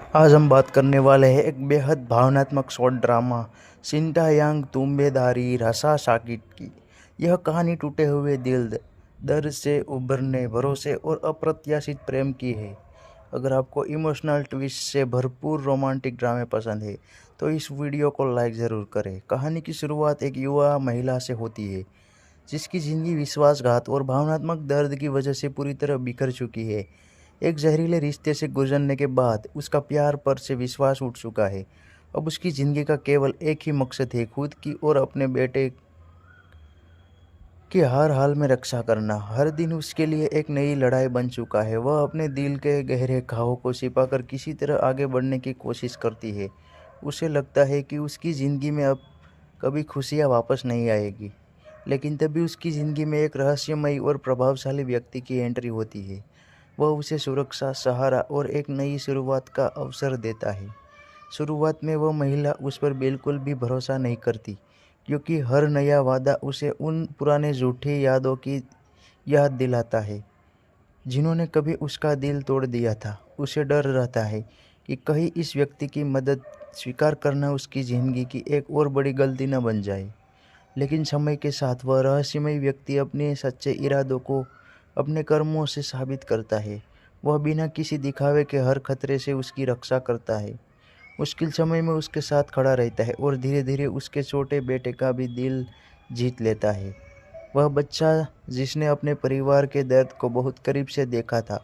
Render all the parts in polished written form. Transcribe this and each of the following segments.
आज हम बात करने वाले हैं एक बेहद भावनात्मक शॉर्ट ड्रामा शिंटायांग तुम्बेदारी रसा साकिट की। यह कहानी टूटे हुए दिल, दर्द से उभरने, भरोसे और अप्रत्याशित प्रेम की है। अगर आपको इमोशनल ट्विस्ट से भरपूर रोमांटिक ड्रामे पसंद है तो इस वीडियो को लाइक ज़रूर करें। कहानी की शुरुआत एक युवा महिला से होती है जिसकी ज़िंदगी विश्वासघात और भावनात्मक दर्द की वजह से पूरी तरह बिखर चुकी है। एक जहरीले रिश्ते से गुजरने के बाद उसका प्यार पर से विश्वास उठ चुका है। अब उसकी ज़िंदगी का केवल एक ही मकसद है, खुद की और अपने बेटे की हर हाल में रक्षा करना। हर दिन उसके लिए एक नई लड़ाई बन चुका है। वह अपने दिल के गहरे घावों को छिपाकर किसी तरह आगे बढ़ने की कोशिश करती है। उसे लगता है कि उसकी ज़िंदगी में अब कभी खुशियाँ वापस नहीं आएगी, लेकिन तभी उसकी ज़िंदगी में एक रहस्यमयी और प्रभावशाली व्यक्ति की एंट्री होती है। वह उसे सुरक्षा, सहारा और एक नई शुरुआत का अवसर देता है। शुरुआत में वह महिला उस पर बिल्कुल भी भरोसा नहीं करती, क्योंकि हर नया वादा उसे उन पुराने झूठी यादों की याद दिलाता है जिन्होंने कभी उसका दिल तोड़ दिया था। उसे डर रहता है कि कहीं इस व्यक्ति की मदद स्वीकार करना उसकी ज़िंदगी की एक और बड़ी गलती न बन जाए। लेकिन समय के साथ वह रहस्यमय व्यक्ति अपने सच्चे इरादों को अपने कर्मों से साबित करता है। वह बिना किसी दिखावे के हर खतरे से उसकी रक्षा करता है, मुश्किल समय में उसके साथ खड़ा रहता है और धीरे धीरे उसके छोटे बेटे का भी दिल जीत लेता है। वह बच्चा जिसने अपने परिवार के दर्द को बहुत करीब से देखा था,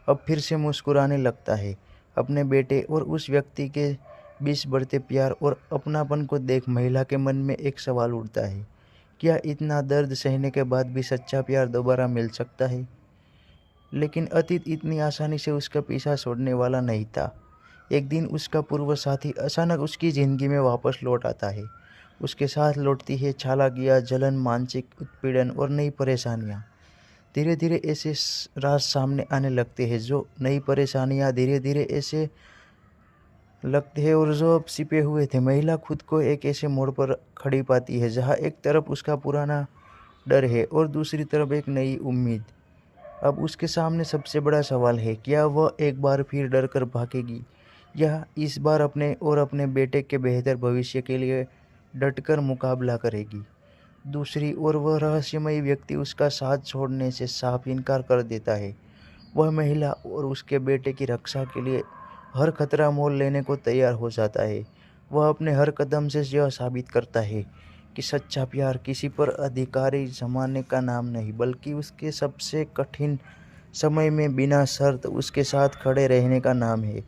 अब फिर से मुस्कुराने लगता है। अपने बेटे और उस व्यक्ति के बीच बढ़ते प्यार और अपनापन को देख महिला के मन में एक सवाल उठता है, क्या इतना दर्द सहने के बाद भी सच्चा प्यार दोबारा मिल सकता है? लेकिन अतीत इतनी आसानी से उसका पीछा छोड़ने वाला नहीं था। एक दिन उसका पूर्व साथी अचानक उसकी ज़िंदगी में वापस लौट आता है। उसके साथ लौटती है चालाकियाँ, जलन, मानसिक उत्पीड़न और नई परेशानियाँ। धीरे धीरे ऐसे राज सामने आने लगते हैं जो नई परेशानियाँ धीरे धीरे ऐसे लगते हैं और जो अब छिपे हुए थे। महिला खुद को एक ऐसे मोड़ पर खड़ी पाती है जहाँ एक तरफ उसका पुराना डर है और दूसरी तरफ एक नई उम्मीद। अब उसके सामने सबसे बड़ा सवाल है, क्या वह एक बार फिर डर कर भागेगी या इस बार अपने और अपने बेटे के बेहतर भविष्य के लिए डटकर मुकाबला करेगी। दूसरी ओर वह रहस्यमयी व्यक्ति उसका साथ छोड़ने से साफ इनकार कर देता है। वह महिला और उसके बेटे की रक्षा के लिए हर खतरा मोल लेने को तैयार हो जाता है। वह अपने हर कदम से यह साबित करता है कि सच्चा प्यार किसी पर अधिकारी जमाने का नाम नहीं, बल्कि उसके सबसे कठिन समय में बिना शर्त उसके साथ खड़े रहने का नाम है।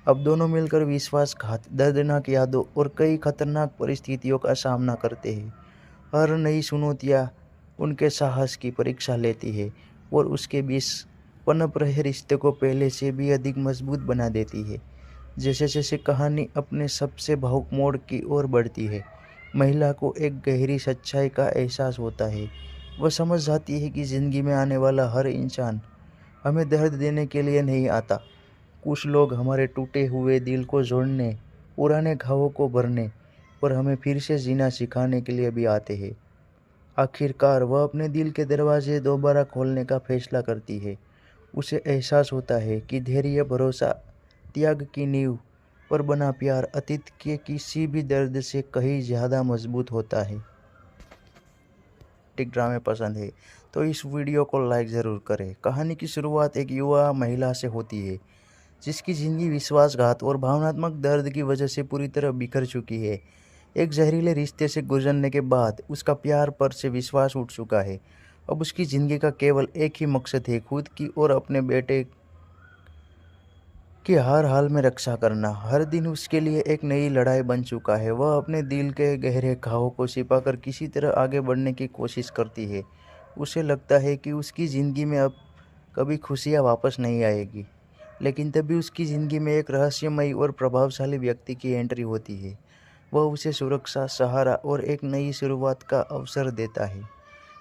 अब दोनों मिलकर विश्वासघात, दर्दनाक यादों और कई खतरनाक परिस्थितियों का सामना करते हैं। हर नई चुनौतियाँ उनके साहस की परीक्षा लेती है और उसके बीच पनप रहे रिश्ते को पहले से भी अधिक मजबूत बना देती है। जैसे जैसे कहानी अपने सबसे भावुक मोड़ की ओर बढ़ती है, महिला को एक गहरी सच्चाई का एहसास होता है। वह समझ जाती है कि ज़िंदगी में आने वाला हर इंसान हमें दर्द देने के लिए नहीं आता। कुछ लोग हमारे टूटे हुए दिल को जोड़ने, पुराने घावों को भरने और हमें फिर से जीना सिखाने के लिए भी आते हैं। आखिरकार वह अपने दिल के दरवाजे दोबारा खोलने का फैसला करती है। उसे एहसास होता है कि धैर्य, भरोसा, त्याग की नींव पर बना प्यार अतीत के किसी भी दर्द से कहीं ज़्यादा मजबूत होता है। ड्रामे पसंद है तो इस वीडियो को लाइक ज़रूर करें। कहानी की शुरुआत एक युवा महिला से होती है जिसकी ज़िंदगी विश्वासघात और भावनात्मक दर्द की वजह से पूरी तरह बिखर चुकी है। एक जहरीले रिश्ते से गुजरने के बाद उसका प्यार पर से विश्वास उठ चुका है। अब उसकी ज़िंदगी का केवल एक ही मकसद है, खुद की और अपने बेटे की हर हाल में रक्षा करना। हर दिन उसके लिए एक नई लड़ाई बन चुका है। वह अपने दिल के गहरे घावों को छिपाकर किसी तरह आगे बढ़ने की कोशिश करती है। उसे लगता है कि उसकी ज़िंदगी में अब कभी खुशियाँ वापस नहीं आएगी, लेकिन तभी उसकी ज़िंदगी में एक रहस्यमयी और प्रभावशाली व्यक्ति की एंट्री होती है। वह उसे सुरक्षा, सहारा और एक नई शुरुआत का अवसर देता है।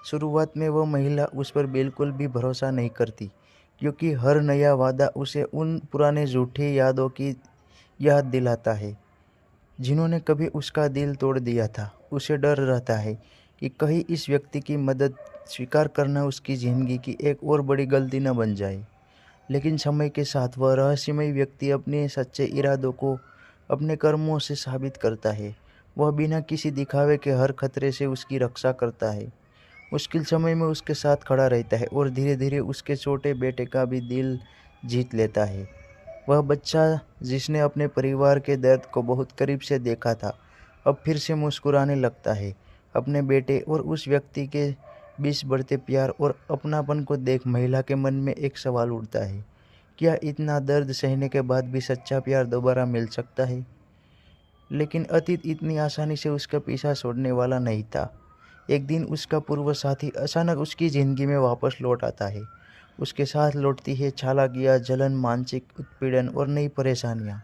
शुरुआत में वह महिला उस पर बिल्कुल भी भरोसा नहीं करती, क्योंकि हर नया वादा उसे उन पुराने झूठी यादों की याद दिलाता है जिन्होंने कभी उसका दिल तोड़ दिया था। उसे डर रहता है कि कहीं इस व्यक्ति की मदद स्वीकार करना उसकी ज़िंदगी की एक और बड़ी गलती न बन जाए। लेकिन समय के साथ वह रहस्यमय व्यक्ति अपने सच्चे इरादों को अपने कर्मों से साबित करता है। वह बिना किसी दिखावे के हर खतरे से उसकी रक्षा करता है, मुश्किल समय में उसके साथ खड़ा रहता है और धीरे धीरे उसके छोटे बेटे का भी दिल जीत लेता है। वह बच्चा जिसने अपने परिवार के दर्द को बहुत करीब से देखा था, अब फिर से मुस्कुराने लगता है। अपने बेटे और उस व्यक्ति के बीच बढ़ते प्यार और अपनापन को देख महिला के मन में एक सवाल उठता है, क्या इतना दर्द सहने के बाद भी सच्चा प्यार दोबारा मिल सकता है? लेकिन अतीत इतनी आसानी से उसका पीछा छोड़ने वाला नहीं था। एक दिन उसका पूर्व साथी अचानक उसकी ज़िंदगी में वापस लौट आता है। उसके साथ लौटती है चालाकियाँ, जलन, मानसिक उत्पीड़न और नई परेशानियाँ।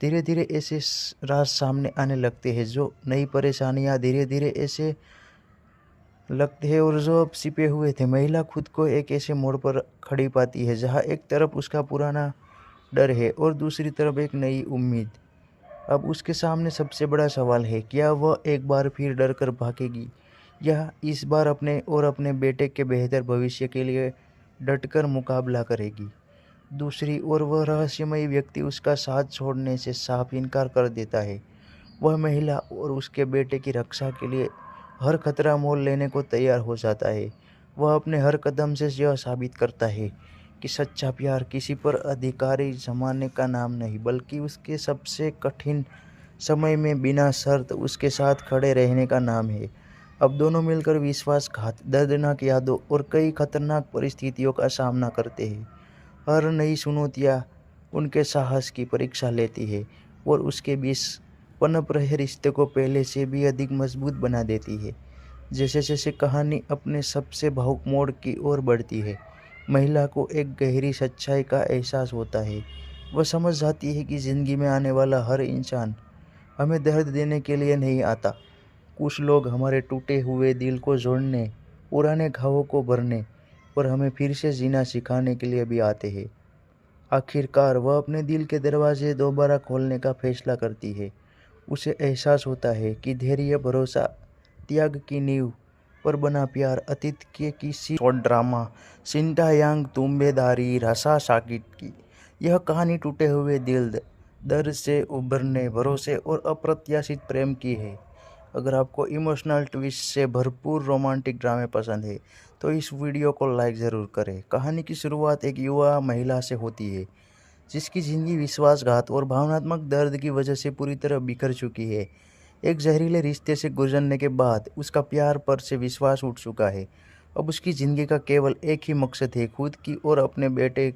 धीरे धीरे ऐसे राज सामने आने लगते हैं जो नई परेशानियाँ धीरे धीरे ऐसे लगते हैं और जो अब छिपे हुए थे। महिला खुद को एक ऐसे मोड़ पर खड़ी पाती है जहाँ एक तरफ उसका पुराना डर है और दूसरी तरफ एक नई उम्मीद। अब उसके सामने सबसे बड़ा सवाल है, क्या वह एक बार फिर डर कर भागेगी या इस बार अपने और अपने बेटे के बेहतर भविष्य के लिए डटकर मुकाबला करेगी। दूसरी ओर वह रहस्यमय व्यक्ति उसका साथ छोड़ने से साफ इनकार कर देता है। वह महिला और उसके बेटे की रक्षा के लिए हर खतरा मोल लेने को तैयार हो जाता है। वह अपने हर कदम से यह साबित करता है कि सच्चा प्यार किसी पर अधिकारी जमाने का नाम नहीं, बल्कि उसके सबसे कठिन समय में बिना शर्त उसके साथ खड़े रहने का नाम है। अब दोनों मिलकर विश्वासघात, दर्दनाक यादों और कई खतरनाक परिस्थितियों का सामना करते हैं। हर नई चुनौतियाँ उनके साहस की परीक्षा लेती है और उसके बीच पनप रहे रिश्ते को पहले से भी अधिक मजबूत बना देती है। जैसे जैसे कहानी अपने सबसे भावुक मोड़ की ओर बढ़ती है, महिला को एक गहरी सच्चाई का एहसास होता है। वह समझ जाती है कि ज़िंदगी में आने वाला हर इंसान हमें दर्द देने के लिए नहीं आता। कुछ लोग हमारे टूटे हुए दिल को जोड़ने, पुराने घावों को भरने और हमें फिर से जीना सिखाने के लिए भी आते हैं। आखिरकार वह अपने दिल के दरवाजे दोबारा खोलने का फैसला करती है। उसे एहसास होता है कि धैर्य, भरोसा, त्याग की नींव पर बना प्यार अतीत के किसी शॉर्ट ड्रामा सिंटा यांग तुम्बेदारी रसा साकिट की यह कहानी टूटे हुए दिल, दर्द से उभरने, भरोसे और अप्रत्याशित प्रेम की है। अगर आपको इमोशनल ट्विस्ट से भरपूर रोमांटिक ड्रामे पसंद है तो इस वीडियो को लाइक ज़रूर करें। कहानी की शुरुआत एक युवा महिला से होती है जिसकी ज़िंदगी विश्वासघात और भावनात्मक दर्द की वजह से पूरी तरह बिखर चुकी है। एक जहरीले रिश्ते से गुजरने के बाद उसका प्यार पर से विश्वास उठ चुका है। अब उसकी ज़िंदगी का केवल एक ही मकसद है, खुद की और अपने बेटे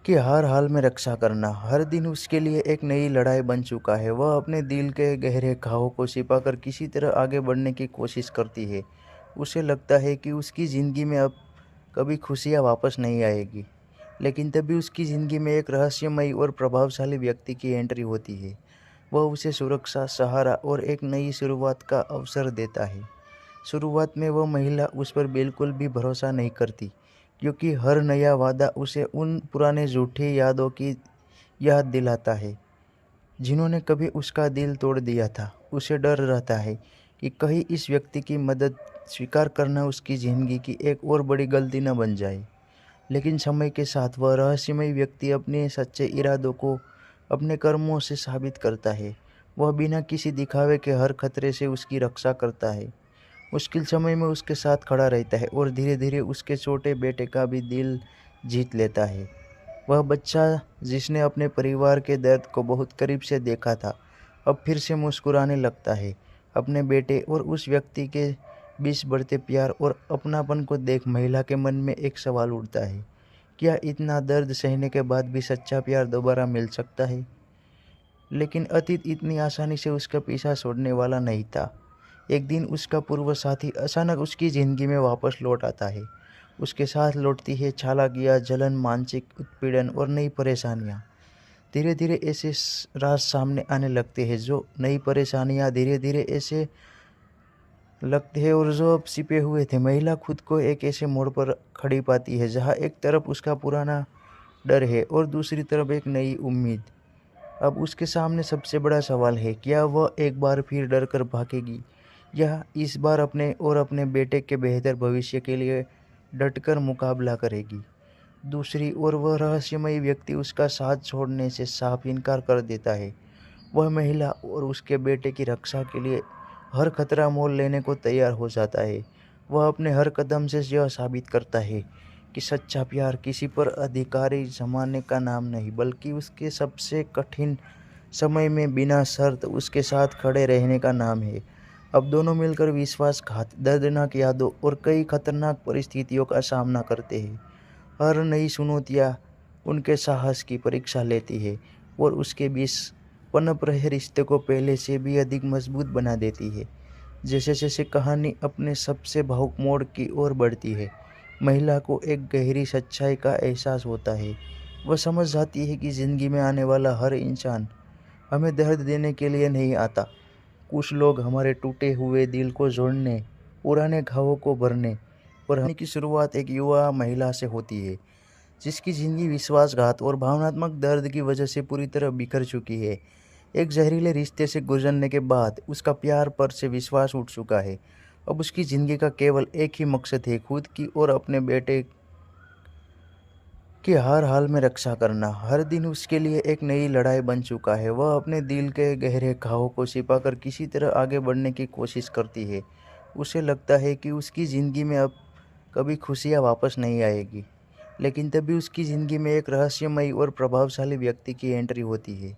की हर हाल में रक्षा करना। हर दिन उसके लिए एक नई लड़ाई बन चुका है। वह अपने दिल के गहरे घावों को छिपाकर किसी तरह आगे बढ़ने की कोशिश करती है। उसे लगता है कि उसकी ज़िंदगी में अब कभी खुशियाँ वापस नहीं आएगी, लेकिन तभी उसकी ज़िंदगी में एक रहस्यमयी और प्रभावशाली व्यक्ति की एंट्री होती है। वह उसे सुरक्षा, सहारा और एक नई शुरुआत का अवसर देता है। शुरुआत में वह महिला उस पर बिल्कुल भी भरोसा नहीं करती, क्योंकि हर नया वादा उसे उन पुराने झूठी यादों की याद दिलाता है जिन्होंने कभी उसका दिल तोड़ दिया था। उसे डर रहता है कि कहीं इस व्यक्ति की मदद स्वीकार करना उसकी ज़िंदगी की एक और बड़ी गलती न बन जाए। लेकिन समय के साथ वह रहस्यमय व्यक्ति अपने सच्चे इरादों को अपने कर्मों से साबित करता है। वह बिना किसी दिखावे के हर खतरे से उसकी रक्षा करता है, मुश्किल समय में उसके साथ खड़ा रहता है और धीरे धीरे उसके छोटे बेटे का भी दिल जीत लेता है। वह बच्चा जिसने अपने परिवार के दर्द को बहुत करीब से देखा था, अब फिर से मुस्कुराने लगता है। अपने बेटे और उस व्यक्ति के बीच बढ़ते प्यार और अपनापन को देख महिला के मन में एक सवाल उठता है, क्या इतना दर्द सहने के बाद भी सच्चा प्यार दोबारा मिल सकता है? लेकिन अतीत इतनी आसानी से उसका पीछा छोड़ने वाला नहीं था। एक दिन उसका पूर्व साथी अचानक उसकी ज़िंदगी में वापस लौट आता है। उसके साथ लौटती है चालाकियाँ, जलन, मानसिक उत्पीड़न और नई परेशानियाँ। धीरे धीरे ऐसे राज सामने आने लगते हैं जो नई परेशानियाँ धीरे धीरे ऐसे लगते हैं और जो अब छिपे हुए थे। महिला खुद को एक ऐसे मोड़ पर खड़ी पाती है जहाँ एक तरफ उसका पुराना डर है और दूसरी तरफ एक नई उम्मीद। अब उसके सामने सबसे बड़ा सवाल है, क्या वह एक बार फिर डर कर भागेगी या इस बार अपने और अपने बेटे के बेहतर भविष्य के लिए डटकर मुकाबला करेगी। दूसरी ओर वह रहस्यमयी व्यक्ति उसका साथ छोड़ने से साफ इनकार कर देता है। वह महिला और उसके बेटे की रक्षा के लिए हर खतरा मोल लेने को तैयार हो जाता है। वह अपने हर कदम से यह साबित करता है कि सच्चा प्यार किसी पर अधिकारी जमाने का नाम नहीं, बल्कि उसके सबसे कठिन समय में बिना शर्त उसके साथ खड़े रहने का नाम है। अब दोनों मिलकर विश्वासघात, दर्दनाक यादों और कई खतरनाक परिस्थितियों का सामना करते हैं। हर नई चुनौतियाँ उनके साहस की परीक्षा लेती है और उसके बीच पनप रहे रिश्ते को पहले से भी अधिक मजबूत बना देती है। जैसे जैसे कहानी अपने सबसे भावुक मोड़ की ओर बढ़ती है, महिला को एक गहरी सच्चाई का एहसास होता है। वह समझ जाती है कि जिंदगी में आने वाला हर इंसान हमें दर्द देने के लिए नहीं आता। कुछ लोग हमारे टूटे हुए दिल को जोड़ने, पुराने घावों को भरने और कहानी की शुरुआत एक युवा महिला से होती है जिसकी जिंदगी विश्वासघात और भावनात्मक दर्द की वजह से पूरी तरह बिखर चुकी है। एक जहरीले रिश्ते से गुजरने के बाद उसका प्यार पर से विश्वास उठ चुका है। अब उसकी जिंदगी का केवल एक ही मकसद है, खुद की और अपने बेटे की हर हाल में रक्षा करना। हर दिन उसके लिए एक नई लड़ाई बन चुका है। वह अपने दिल के गहरे घावों को छिपाकर किसी तरह आगे बढ़ने की कोशिश करती है। उसे लगता है कि उसकी ज़िंदगी में अब कभी खुशियाँ वापस नहीं आएगी, लेकिन तभी उसकी ज़िंदगी में एक रहस्यमयी और प्रभावशाली व्यक्ति की एंट्री होती है।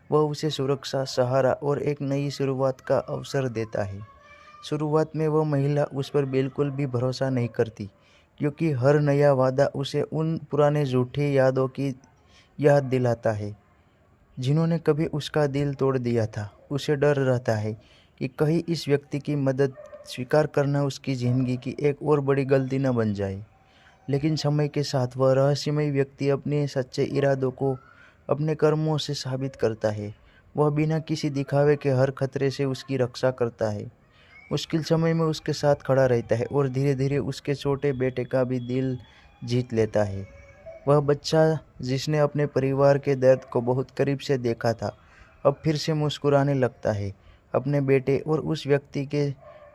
वह उसे सुरक्षा, सहारा और एक नई शुरुआत का अवसर देता है। शुरुआत में वह महिला उस पर बिल्कुल भी भरोसा नहीं करती, क्योंकि हर नया वादा उसे उन पुराने झूठी यादों की याद दिलाता है जिन्होंने कभी उसका दिल तोड़ दिया था। उसे डर रहता है कि कहीं इस व्यक्ति की मदद स्वीकार करना उसकी ज़िंदगी की एक और बड़ी गलती न बन जाए। लेकिन समय के साथ वह रहस्यमय व्यक्ति अपने सच्चे इरादों को अपने कर्मों से साबित करता है। वह बिना किसी दिखावे के हर खतरे से उसकी रक्षा करता है, मुश्किल समय में उसके साथ खड़ा रहता है और धीरे धीरे उसके छोटे बेटे का भी दिल जीत लेता है। वह बच्चा जिसने अपने परिवार के दर्द को बहुत करीब से देखा था, अब फिर से मुस्कुराने लगता है। अपने बेटे और उस व्यक्ति के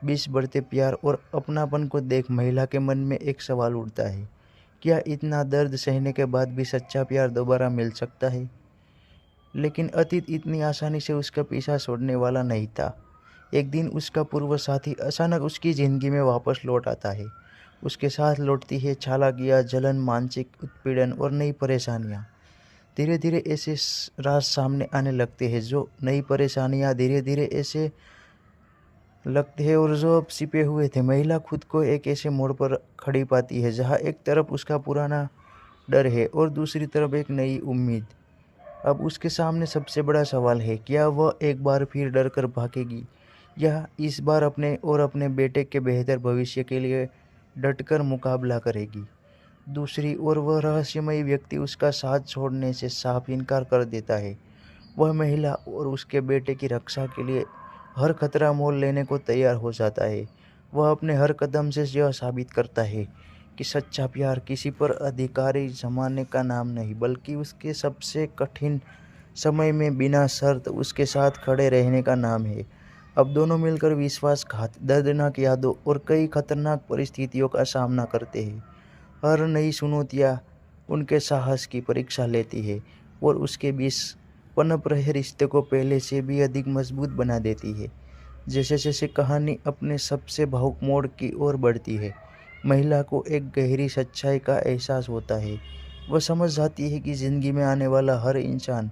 बीच बढ़ते प्यार और अपनापन को देख महिला के मन में एक सवाल उठता है, क्या इतना दर्द सहने के बाद भी सच्चा प्यार दोबारा मिल सकता है? लेकिन अतीत इतनी आसानी से उसका पीछा छोड़ने वाला नहीं था। एक दिन उसका पूर्व साथी अचानक उसकी ज़िंदगी में वापस लौट आता है। उसके साथ लौटती है चालाकियाँ, जलन, मानसिक उत्पीड़न और नई परेशानियाँ। धीरे धीरे ऐसे राज सामने आने लगते हैं, जो नई परेशानियाँ धीरे धीरे ऐसे लगते हैं और जो अब छिपे हुए थे। महिला खुद को एक ऐसे मोड़ पर खड़ी पाती है जहाँ एक तरफ उसका पुराना डर है और दूसरी तरफ एक नई उम्मीद। अब उसके सामने सबसे बड़ा सवाल है, क्या वह एक बार फिर डर कर भागेगी या इस बार अपने और अपने बेटे के बेहतर भविष्य के लिए डटकर मुकाबला करेगी। दूसरी ओर वह रहस्यमयी व्यक्ति उसका साथ छोड़ने से साफ इनकार कर देता है। वह महिला और उसके बेटे की रक्षा के लिए हर खतरा मोल लेने को तैयार हो जाता है। वह अपने हर कदम से यह साबित करता है कि सच्चा प्यार किसी पर अधिकारी जमाने का नाम नहीं, बल्कि उसके सबसे कठिन समय में बिना शर्त उसके साथ खड़े रहने का नाम है। अब दोनों मिलकर विश्वासघात, दर्दनाक यादों और कई खतरनाक परिस्थितियों का सामना करते हैं। हर नई चुनौतियाँ उनके साहस की परीक्षा लेती है और उसके बीच पनप रहे रिश्ते को पहले से भी अधिक मजबूत बना देती है। जैसे जैसे कहानी अपने सबसे भावुक मोड़ की ओर बढ़ती है, महिला को एक गहरी सच्चाई का एहसास होता है। वह समझ जाती है कि ज़िंदगी में आने वाला हर इंसान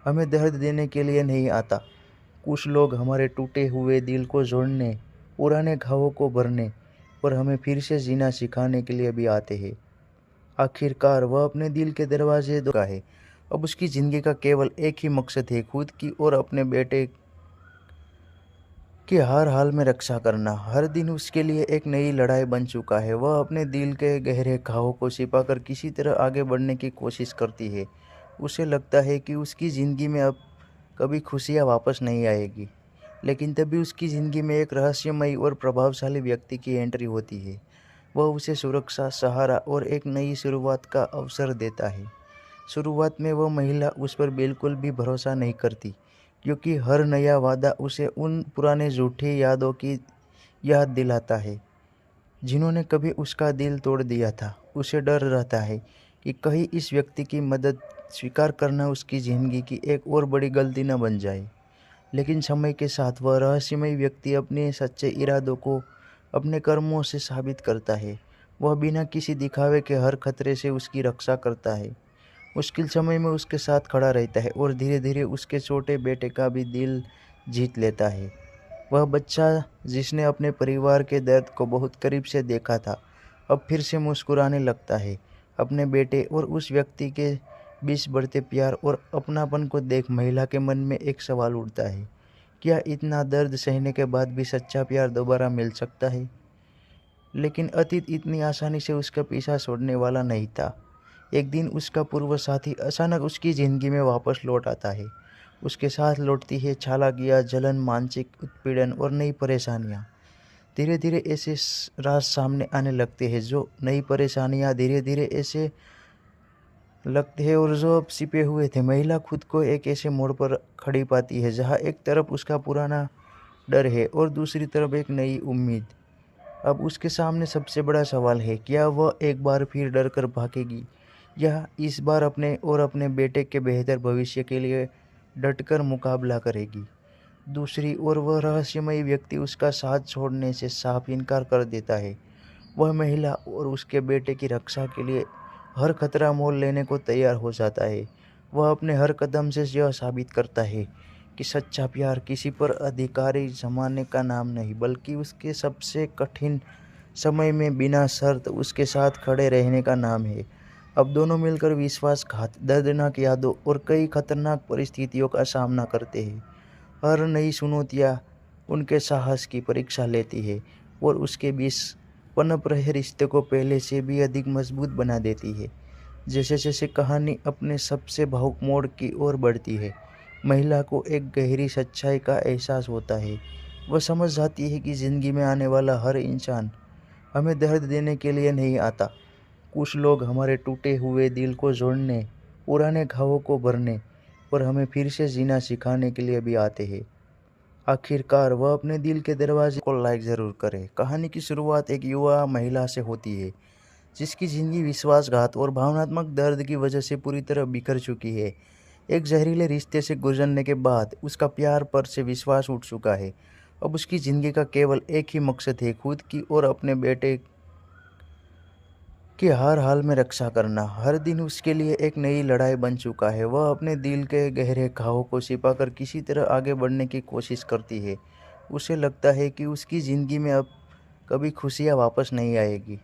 हमें दर्द देने के लिए नहीं आता। कुछ लोग हमारे टूटे हुए दिल को जोड़ने, पुराने घावों को भरने और हमें फिर से जीना सिखाने के लिए भी आते हैं। आखिरकार वह अपने दिल के दरवाजे का है। अब उसकी ज़िंदगी का केवल एक ही मकसद है, खुद की और अपने बेटे की हर हाल में रक्षा करना। हर दिन उसके लिए एक नई लड़ाई बन चुका है। वह अपने दिल के गहरे घावों को छिपाकर किसी तरह आगे बढ़ने की कोशिश करती है। उसे लगता है कि उसकी ज़िंदगी में अब कभी खुशियाँ वापस नहीं आएगी, लेकिन तभी उसकी ज़िंदगी में एक रहस्यमयी और प्रभावशाली व्यक्ति की एंट्री होती है। वह उसे सुरक्षा, सहारा और एक नई शुरुआत का अवसर देता है। शुरुआत में वह महिला उस पर बिल्कुल भी भरोसा नहीं करती, क्योंकि हर नया वादा उसे उन पुराने झूठी यादों की याद दिलाता है जिन्होंने कभी उसका दिल तोड़ दिया था। उसे डर रहता है कि कहीं इस व्यक्ति की मदद स्वीकार करना उसकी ज़िंदगी की एक और बड़ी गलती न बन जाए। लेकिन समय के साथ वह रहस्यमय व्यक्ति अपने सच्चे इरादों को अपने कर्मों से साबित करता है। वह बिना किसी दिखावे के हर खतरे से उसकी रक्षा करता है, मुश्किल समय में उसके साथ खड़ा रहता है और धीरे-धीरे उसके छोटे बेटे का भी दिल जीत लेता है। वह बच्चा जिसने अपने परिवार के दर्द को बहुत करीब से देखा था, अब फिर से मुस्कुराने लगता है। अपने बेटे और उस व्यक्ति के बीच बढ़ते प्यार और अपनापन को देख महिला के मन में एक सवाल उठता है, क्या इतना दर्द सहने के बाद भी सच्चा प्यार दोबारा मिल सकता है? लेकिन अतीत इतनी आसानी से उसका पीछा छोड़ने वाला नहीं था। एक दिन उसका पूर्व साथी अचानक उसकी ज़िंदगी में वापस लौट आता है। उसके साथ लौटती है चालाकियाँ, जलन, मानसिक उत्पीड़न और नई परेशानियाँ। धीरे-धीरे ऐसे राज सामने आने लगते हैं जो नई परेशानियाँ धीरे-धीरे ऐसे लगते हैं और जो अब छिपे हुए थे। महिला खुद को एक ऐसे मोड़ पर खड़ी पाती है जहाँ एक तरफ उसका पुराना डर है और दूसरी तरफ एक नई उम्मीद। अब उसके सामने सबसे बड़ा सवाल है, क्या वह एक बार फिर डर कर भागेगी या इस बार अपने और अपने बेटे के बेहतर भविष्य के लिए डटकर मुकाबला करेगी। दूसरी ओर वह रहस्यमय व्यक्ति उसका साथ छोड़ने से साफ इनकार कर देता है। वह महिला और उसके बेटे की रक्षा के लिए हर खतरा मोल लेने को तैयार हो जाता है। वह अपने हर कदम से यह साबित करता है कि सच्चा प्यार किसी पर अधिकारी जमाने का नाम नहीं, बल्कि उसके सबसे कठिन समय में बिना शर्त उसके साथ खड़े रहने का नाम है। अब दोनों मिलकर विश्वासघात, दर्दनाक यादों और कई खतरनाक परिस्थितियों का सामना करते हैं। हर नई चुनौतियाँ उनके साहस की परीक्षा लेती है और उसके बीच पनप रहे रिश्ते को पहले से भी अधिक मजबूत बना देती है। जैसे जैसे कहानी अपने सबसे भावुक मोड़ की ओर बढ़ती है, महिला को एक गहरी सच्चाई का एहसास होता है। वह समझ जाती है कि ज़िंदगी में आने वाला हर इंसान हमें दर्द देने के लिए नहीं आता। कुछ लोग हमारे टूटे हुए दिल को जोड़ने, पुराने घावों को भरने और हमें फिर से जीना सिखाने के लिए भी आते हैं। आखिरकार वह अपने दिल के दरवाजे को लाइक ज़रूर करें। कहानी की शुरुआत एक युवा महिला से होती है जिसकी ज़िंदगी विश्वासघात और भावनात्मक दर्द की वजह से पूरी तरह बिखर चुकी है। एक जहरीले रिश्ते से गुजरने के बाद उसका प्यार पर से विश्वास उठ चुका है। अब उसकी ज़िंदगी का केवल एक ही मकसद है, खुद की और अपने बेटे की हर हाल में रक्षा करना। हर दिन उसके लिए एक नई लड़ाई बन चुका है। वह अपने दिल के गहरे घावों को छिपाकर किसी तरह आगे बढ़ने की कोशिश करती है। उसे लगता है कि उसकी ज़िंदगी में अब कभी खुशियाँ वापस नहीं आएगी।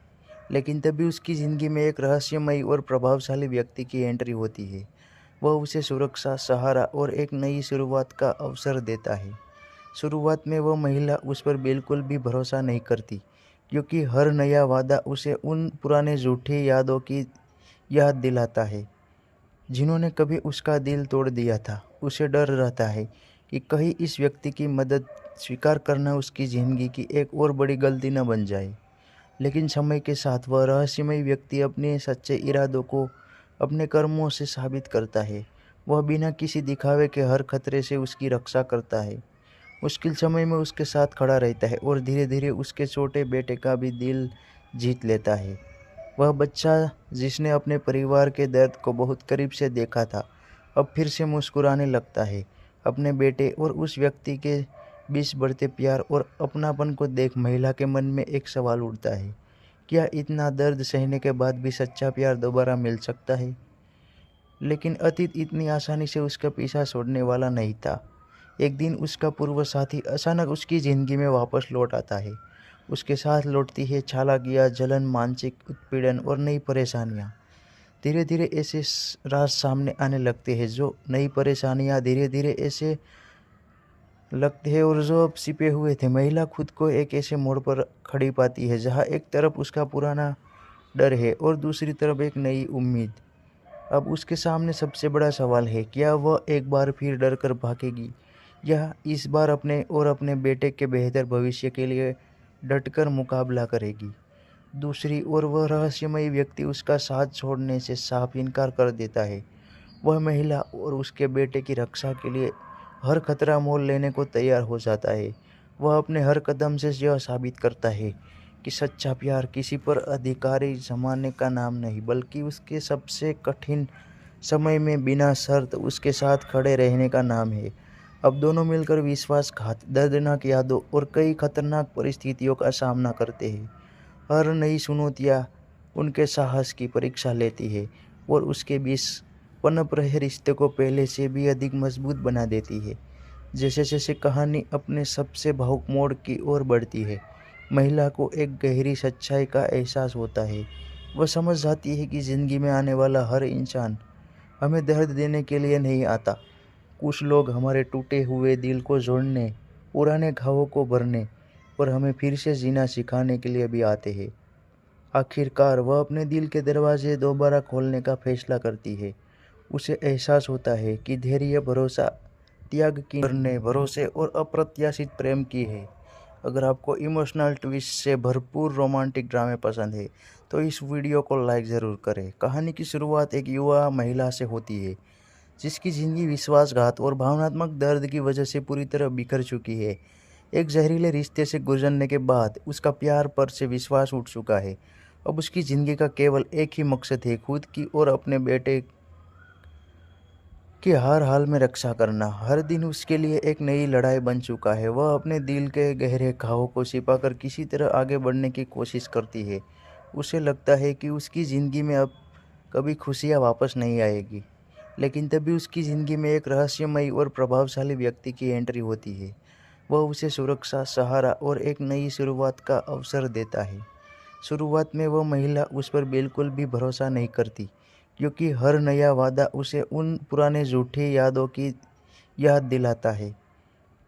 लेकिन तभी उसकी ज़िंदगी में एक रहस्यमयी और प्रभावशाली व्यक्ति की एंट्री होती है। वह उसे सुरक्षा, सहारा और एक नई शुरुआत का अवसर देता है। शुरुआत में वह महिला उस पर बिल्कुल भी भरोसा नहीं करती, क्योंकि हर नया वादा उसे उन पुराने झूठी यादों की याद दिलाता है जिन्होंने कभी उसका दिल तोड़ दिया था। उसे डर रहता है कि कहीं इस व्यक्ति की मदद स्वीकार करना उसकी ज़िंदगी की एक और बड़ी गलती न बन जाए। लेकिन समय के साथ वह रहस्यमय व्यक्ति अपने सच्चे इरादों को अपने कर्मों से साबित करता है। वह बिना किसी दिखावे के हर खतरे से उसकी रक्षा करता है, मुश्किल समय में उसके साथ खड़ा रहता है और धीरे-धीरे उसके छोटे बेटे का भी दिल जीत लेता है। वह बच्चा जिसने अपने परिवार के दर्द को बहुत करीब से देखा था, अब फिर से मुस्कुराने लगता है। अपने बेटे और उस व्यक्ति के बीच बढ़ते प्यार और अपनापन को देख महिला के मन में एक सवाल उठता है, क्या इतना दर्द सहने के बाद भी सच्चा प्यार दोबारा मिल सकता है? लेकिन अतीत इतनी आसानी से उसका पीछा छोड़ने वाला नहीं था। एक दिन उसका पूर्व साथी अचानक उसकी ज़िंदगी में वापस लौट आता है। उसके साथ लौटती है चालाकियाँ, जलन, मानसिक उत्पीड़न और नई परेशानियाँ। धीरे-धीरे ऐसे राज सामने आने लगते हैं जो नई परेशानियाँ धीरे-धीरे ऐसे लगते हैं और जो अब छिपे हुए थे। महिला खुद को एक ऐसे मोड़ पर खड़ी पाती है जहाँ एक तरफ उसका पुराना डर है और दूसरी तरफ एक नई उम्मीद। अब उसके सामने सबसे बड़ा सवाल है, क्या वह एक बार फिर डर कर भागेगी या इस बार अपने और अपने बेटे के बेहतर भविष्य के लिए डटकर मुकाबला करेगी। दूसरी ओर वह रहस्यमय व्यक्ति उसका साथ छोड़ने से साफ इनकार कर देता है। वह महिला और उसके बेटे की रक्षा के लिए हर खतरा मोल लेने को तैयार हो जाता है। वह अपने हर कदम से यह साबित करता है कि सच्चा प्यार किसी पर अधिकारी जमाने का नाम नहीं, बल्कि उसके सबसे कठिन समय में बिना शर्त उसके साथ खड़े रहने का नाम है। अब दोनों मिलकर विश्वासघात, दर्दनाक यादों और कई खतरनाक परिस्थितियों का सामना करते हैं। हर नई चुनौतियाँ उनके साहस की परीक्षा लेती है और उसके बीच पनप रहे रिश्ते को पहले से भी अधिक मजबूत बना देती है। जैसे जैसे कहानी अपने सबसे भावुक मोड़ की ओर बढ़ती है, महिला को एक गहरी सच्चाई का एहसास होता है। वह समझ जाती है कि ज़िंदगी में आने वाला हर इंसान हमें दर्द देने के लिए नहीं आता। कुछ लोग हमारे टूटे हुए दिल को जोड़ने, पुराने घावों को भरने और हमें फिर से जीना सिखाने के लिए भी आते हैं। आखिरकार वह अपने दिल के दरवाजे दोबारा खोलने का फैसला करती है। उसे एहसास होता है कि धैर्य, भरोसा, त्याग की करने, भरोसे और अप्रत्याशित प्रेम की है। अगर आपको इमोशनल ट्विस्ट से भरपूर रोमांटिक ड्रामे पसंद है तो इस वीडियो को लाइक ज़रूर करें। कहानी की शुरुआत एक युवा महिला से होती है जिसकी ज़िंदगी विश्वासघात और भावनात्मक दर्द की वजह से पूरी तरह बिखर चुकी है। एक जहरीले रिश्ते से गुजरने के बाद उसका प्यार पर से विश्वास उठ चुका है। अब उसकी ज़िंदगी का केवल एक ही मकसद है, खुद की और अपने बेटे की हर हाल में रक्षा करना। हर दिन उसके लिए एक नई लड़ाई बन चुका है। वह अपने दिल के गहरे घावों को छिपाकर किसी तरह आगे बढ़ने की कोशिश करती है। उसे लगता है कि उसकी ज़िंदगी में अब कभी खुशियाँ वापस नहीं आएगी, लेकिन तभी उसकी ज़िंदगी में एक रहस्यमयी और प्रभावशाली व्यक्ति की एंट्री होती है। वह उसे सुरक्षा, सहारा और एक नई शुरुआत का अवसर देता है। शुरुआत में वह महिला उस पर बिल्कुल भी भरोसा नहीं करती, क्योंकि हर नया वादा उसे उन पुराने झूठी यादों की याद दिलाता है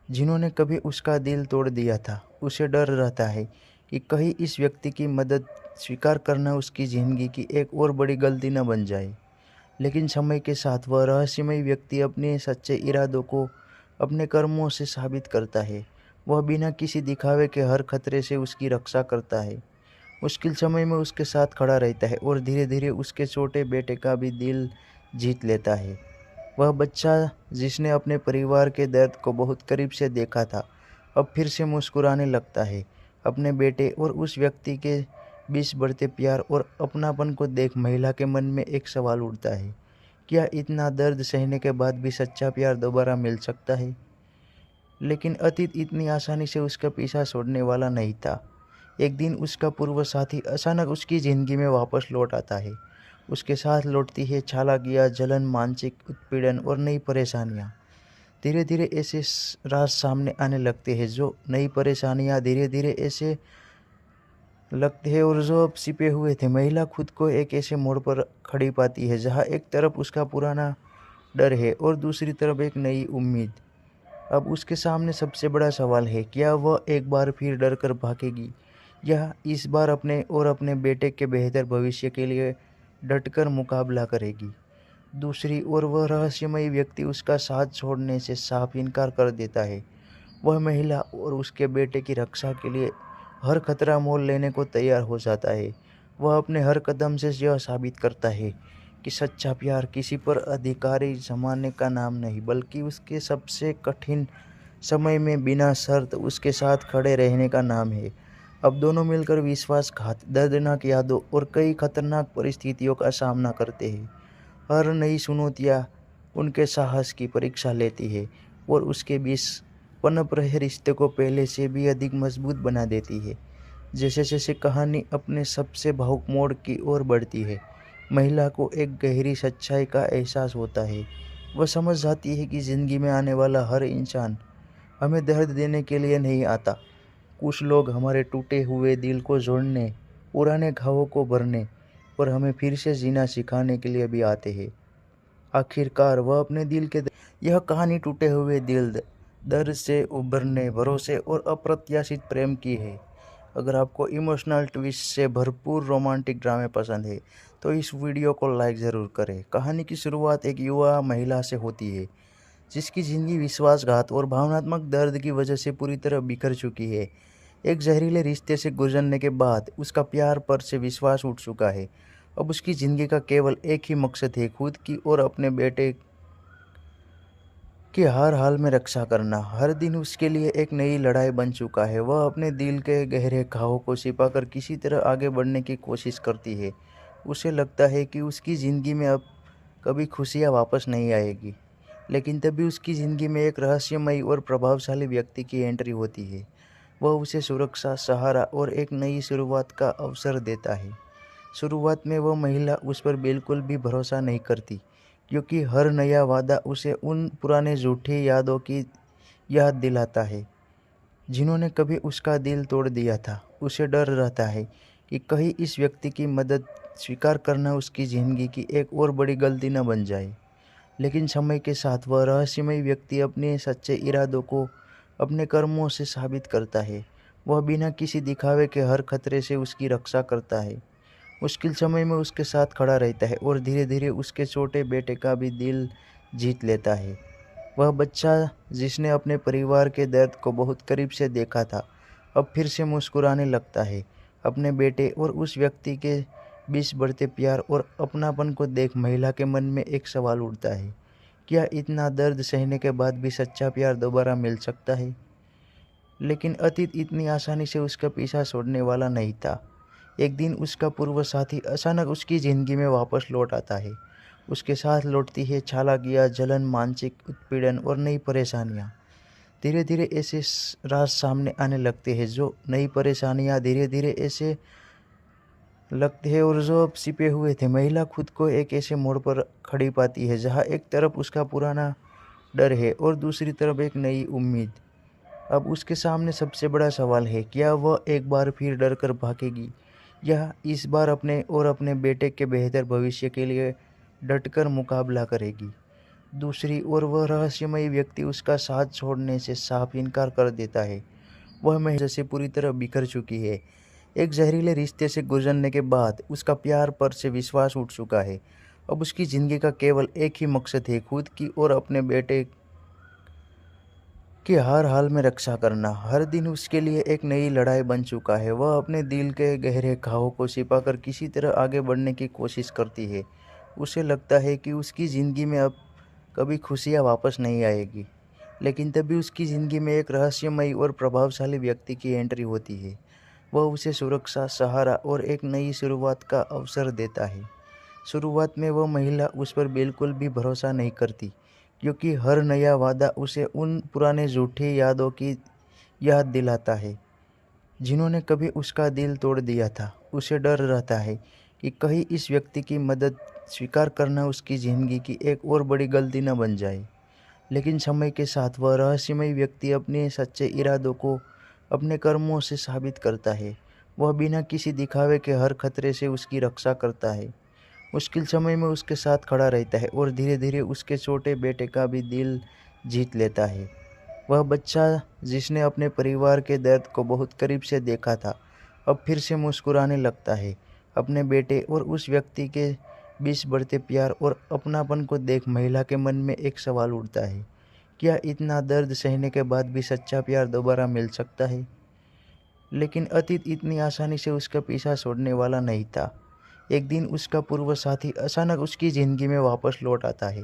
जिन्होंने कभी उसका दिल तोड़ दिया था। उसे डर रहता है कि कहीं इस व्यक्ति की मदद स्वीकार करना उसकी ज़िंदगी की एक और बड़ी गलती न बन जाए। लेकिन समय के साथ वह रहस्यमय व्यक्ति अपने सच्चे इरादों को अपने कर्मों से साबित करता है। वह बिना किसी दिखावे के हर खतरे से उसकी रक्षा करता है, मुश्किल समय में उसके साथ खड़ा रहता है और धीरे धीरे उसके छोटे बेटे का भी दिल जीत लेता है। वह बच्चा जिसने अपने परिवार के दर्द को बहुत करीब से देखा था, अब फिर से मुस्कुराने लगता है। अपने बेटे और उस व्यक्ति के बीच बढ़ते प्यार और अपनापन को देख महिला के मन में एक सवाल उठता है, क्या इतना दर्द सहने के बाद भी सच्चा प्यार दोबारा मिल सकता है? लेकिन अतीत इतनी आसानी से उसका पीछा छोड़ने वाला नहीं था। एक दिन उसका पूर्व साथी अचानक उसकी ज़िंदगी में वापस लौट आता है। उसके साथ लौटती है चालाकियाँ, जलन, मानसिक उत्पीड़न और नई परेशानियाँ। धीरे धीरे ऐसे राज सामने आने लगते हैं जो नई परेशानियाँ धीरे धीरे ऐसे लगते हैं और जो अब छिपे हुए थे। महिला खुद को एक ऐसे मोड़ पर खड़ी पाती है जहाँ एक तरफ उसका पुराना डर है और दूसरी तरफ एक नई उम्मीद। अब उसके सामने सबसे बड़ा सवाल है, क्या वह एक बार फिर डर कर भागेगी या इस बार अपने और अपने बेटे के बेहतर भविष्य के लिए डटकर मुकाबला करेगी। दूसरी ओर वह रहस्यमयी व्यक्ति उसका साथ छोड़ने से साफ इनकार कर देता है। वह महिला और उसके बेटे की रक्षा के लिए हर खतरा मोल लेने को तैयार हो जाता है। वह अपने हर कदम से यह साबित करता है कि सच्चा प्यार किसी पर अधिकारी जमाने का नाम नहीं, बल्कि उसके सबसे कठिन समय में बिना शर्त उसके साथ खड़े रहने का नाम है। अब दोनों मिलकर विश्वासघात, दर्दनाक यादों और कई खतरनाक परिस्थितियों का सामना करते हैं। हर नई चुनौतियाँ उनके साहस की परीक्षा लेती है और उसके बीच पनप रहे रिश्ते को पहले से भी अधिक मजबूत बना देती है। जैसे जैसे कहानी अपने सबसे भावुक मोड़ की ओर बढ़ती है, महिला को एक गहरी सच्चाई का एहसास होता है। वह समझ जाती है कि ज़िंदगी में आने वाला हर इंसान हमें दर्द देने के लिए नहीं आता। कुछ लोग हमारे टूटे हुए दिल को जोड़ने, पुराने घावों को भरने और हमें फिर से जीना सिखाने के लिए भी आते हैं। आखिरकार वह अपने दिल के यह कहानी टूटे हुए दिल, दर्द से उभरने, भरोसे और अप्रत्याशित प्रेम की है। अगर आपको इमोशनल ट्विस्ट से भरपूर रोमांटिक ड्रामे पसंद है तो इस वीडियो को लाइक ज़रूर करें। कहानी की शुरुआत एक युवा महिला से होती है जिसकी ज़िंदगी विश्वासघात और भावनात्मक दर्द की वजह से पूरी तरह बिखर चुकी है। एक जहरीले रिश्ते से गुजरने के बाद उसका प्यार पर से विश्वास उठ चुका है। अब उसकी ज़िंदगी का केवल एक ही मकसद है, खुद की और अपने बेटे कि हर हाल में रक्षा करना हर दिन उसके लिए एक नई लड़ाई बन चुका है। वह अपने दिल के गहरे घावों को छिपाकर किसी तरह आगे बढ़ने की कोशिश करती है। उसे लगता है कि उसकी ज़िंदगी में अब कभी खुशियाँ वापस नहीं आएगी, लेकिन तभी उसकी ज़िंदगी में एक रहस्यमयी और प्रभावशाली व्यक्ति की एंट्री होती है। वह उसे सुरक्षा, सहारा और एक नई शुरुआत का अवसर देता है। शुरुआत में वह महिला उस पर बिल्कुल भी भरोसा नहीं करती, क्योंकि हर नया वादा उसे उन पुराने झूठी यादों की याद दिलाता है जिन्होंने कभी उसका दिल तोड़ दिया था। उसे डर रहता है कि कहीं इस व्यक्ति की मदद स्वीकार करना उसकी ज़िंदगी की एक और बड़ी गलती न बन जाए। लेकिन समय के साथ वह रहस्यमय व्यक्ति अपने सच्चे इरादों को अपने कर्मों से साबित करता है। वह बिना किसी दिखावे के हर खतरे से उसकी रक्षा करता है, मुश्किल समय में उसके साथ खड़ा रहता है और धीरे धीरे उसके छोटे बेटे का भी दिल जीत लेता है। वह बच्चा जिसने अपने परिवार के दर्द को बहुत करीब से देखा था, अब फिर से मुस्कुराने लगता है। अपने बेटे और उस व्यक्ति के बीच बढ़ते प्यार और अपनापन को देख महिला के मन में एक सवाल उठता है, क्या इतना दर्द सहने के बाद भी सच्चा प्यार दोबारा मिल सकता है? लेकिन अतीत इतनी आसानी से उसका पीछा छोड़ने वाला नहीं था। एक दिन उसका पूर्व साथी अचानक उसकी ज़िंदगी में वापस लौट आता है। उसके साथ लौटती है चालाकियाँ, जलन, मानसिक उत्पीड़न और नई परेशानियाँ। धीरे धीरे ऐसे राज सामने आने लगते हैं जो नई परेशानियाँ धीरे धीरे ऐसे लगते हैं और जो अब छिपे हुए थे। महिला खुद को एक ऐसे मोड़ पर खड़ी पाती है जहाँ एक तरफ उसका पुराना डर है और दूसरी तरफ एक नई उम्मीद। अब उसके सामने सबसे बड़ा सवाल है, क्या वह एक बार फिर डर कर भागेगी या इस बार अपने और अपने बेटे के बेहतर भविष्य के लिए डटकर मुकाबला करेगी। दूसरी ओर वह रहस्यमयी व्यक्ति उसका साथ छोड़ने से साफ इनकार कर देता है। वह महिला से पूरी तरह बिखर चुकी है। एक जहरीले रिश्ते से गुजरने के बाद उसका प्यार पर से विश्वास उठ चुका है। अब उसकी ज़िंदगी का केवल एक ही मकसद है, खुद की और अपने बेटे कि हर हाल में रक्षा करना हर दिन उसके लिए एक नई लड़ाई बन चुका है। वह अपने दिल के गहरे घावों को छिपाकर किसी तरह आगे बढ़ने की कोशिश करती है। उसे लगता है कि उसकी ज़िंदगी में अब कभी खुशियाँ वापस नहीं आएगी, लेकिन तभी उसकी ज़िंदगी में एक रहस्यमयी और प्रभावशाली व्यक्ति की एंट्री होती है। वह उसे सुरक्षा, सहारा और एक नई शुरुआत का अवसर देता है। शुरुआत में वह महिला उस पर बिल्कुल भी भरोसा नहीं करती, क्योंकि हर नया वादा उसे उन पुराने झूठी यादों की याद दिलाता है जिन्होंने कभी उसका दिल तोड़ दिया था। उसे डर रहता है कि कहीं इस व्यक्ति की मदद स्वीकार करना उसकी ज़िंदगी की एक और बड़ी गलती न बन जाए। लेकिन समय के साथ वह रहस्यमय व्यक्ति अपने सच्चे इरादों को अपने कर्मों से साबित करता है। वह बिना किसी दिखावे के हर खतरे से उसकी रक्षा करता है, मुश्किल समय में उसके साथ खड़ा रहता है और धीरे धीरे उसके छोटे बेटे का भी दिल जीत लेता है। वह बच्चा जिसने अपने परिवार के दर्द को बहुत करीब से देखा था, अब फिर से मुस्कुराने लगता है। अपने बेटे और उस व्यक्ति के बीच बढ़ते प्यार और अपनापन को देख महिला के मन में एक सवाल उठता है, क्या इतना दर्द सहने के बाद भी सच्चा प्यार दोबारा मिल सकता है? लेकिन अतीत इतनी आसानी से उसका पीछा छोड़ने वाला नहीं था। एक दिन उसका पूर्व साथी अचानक उसकी ज़िंदगी में वापस लौट आता है।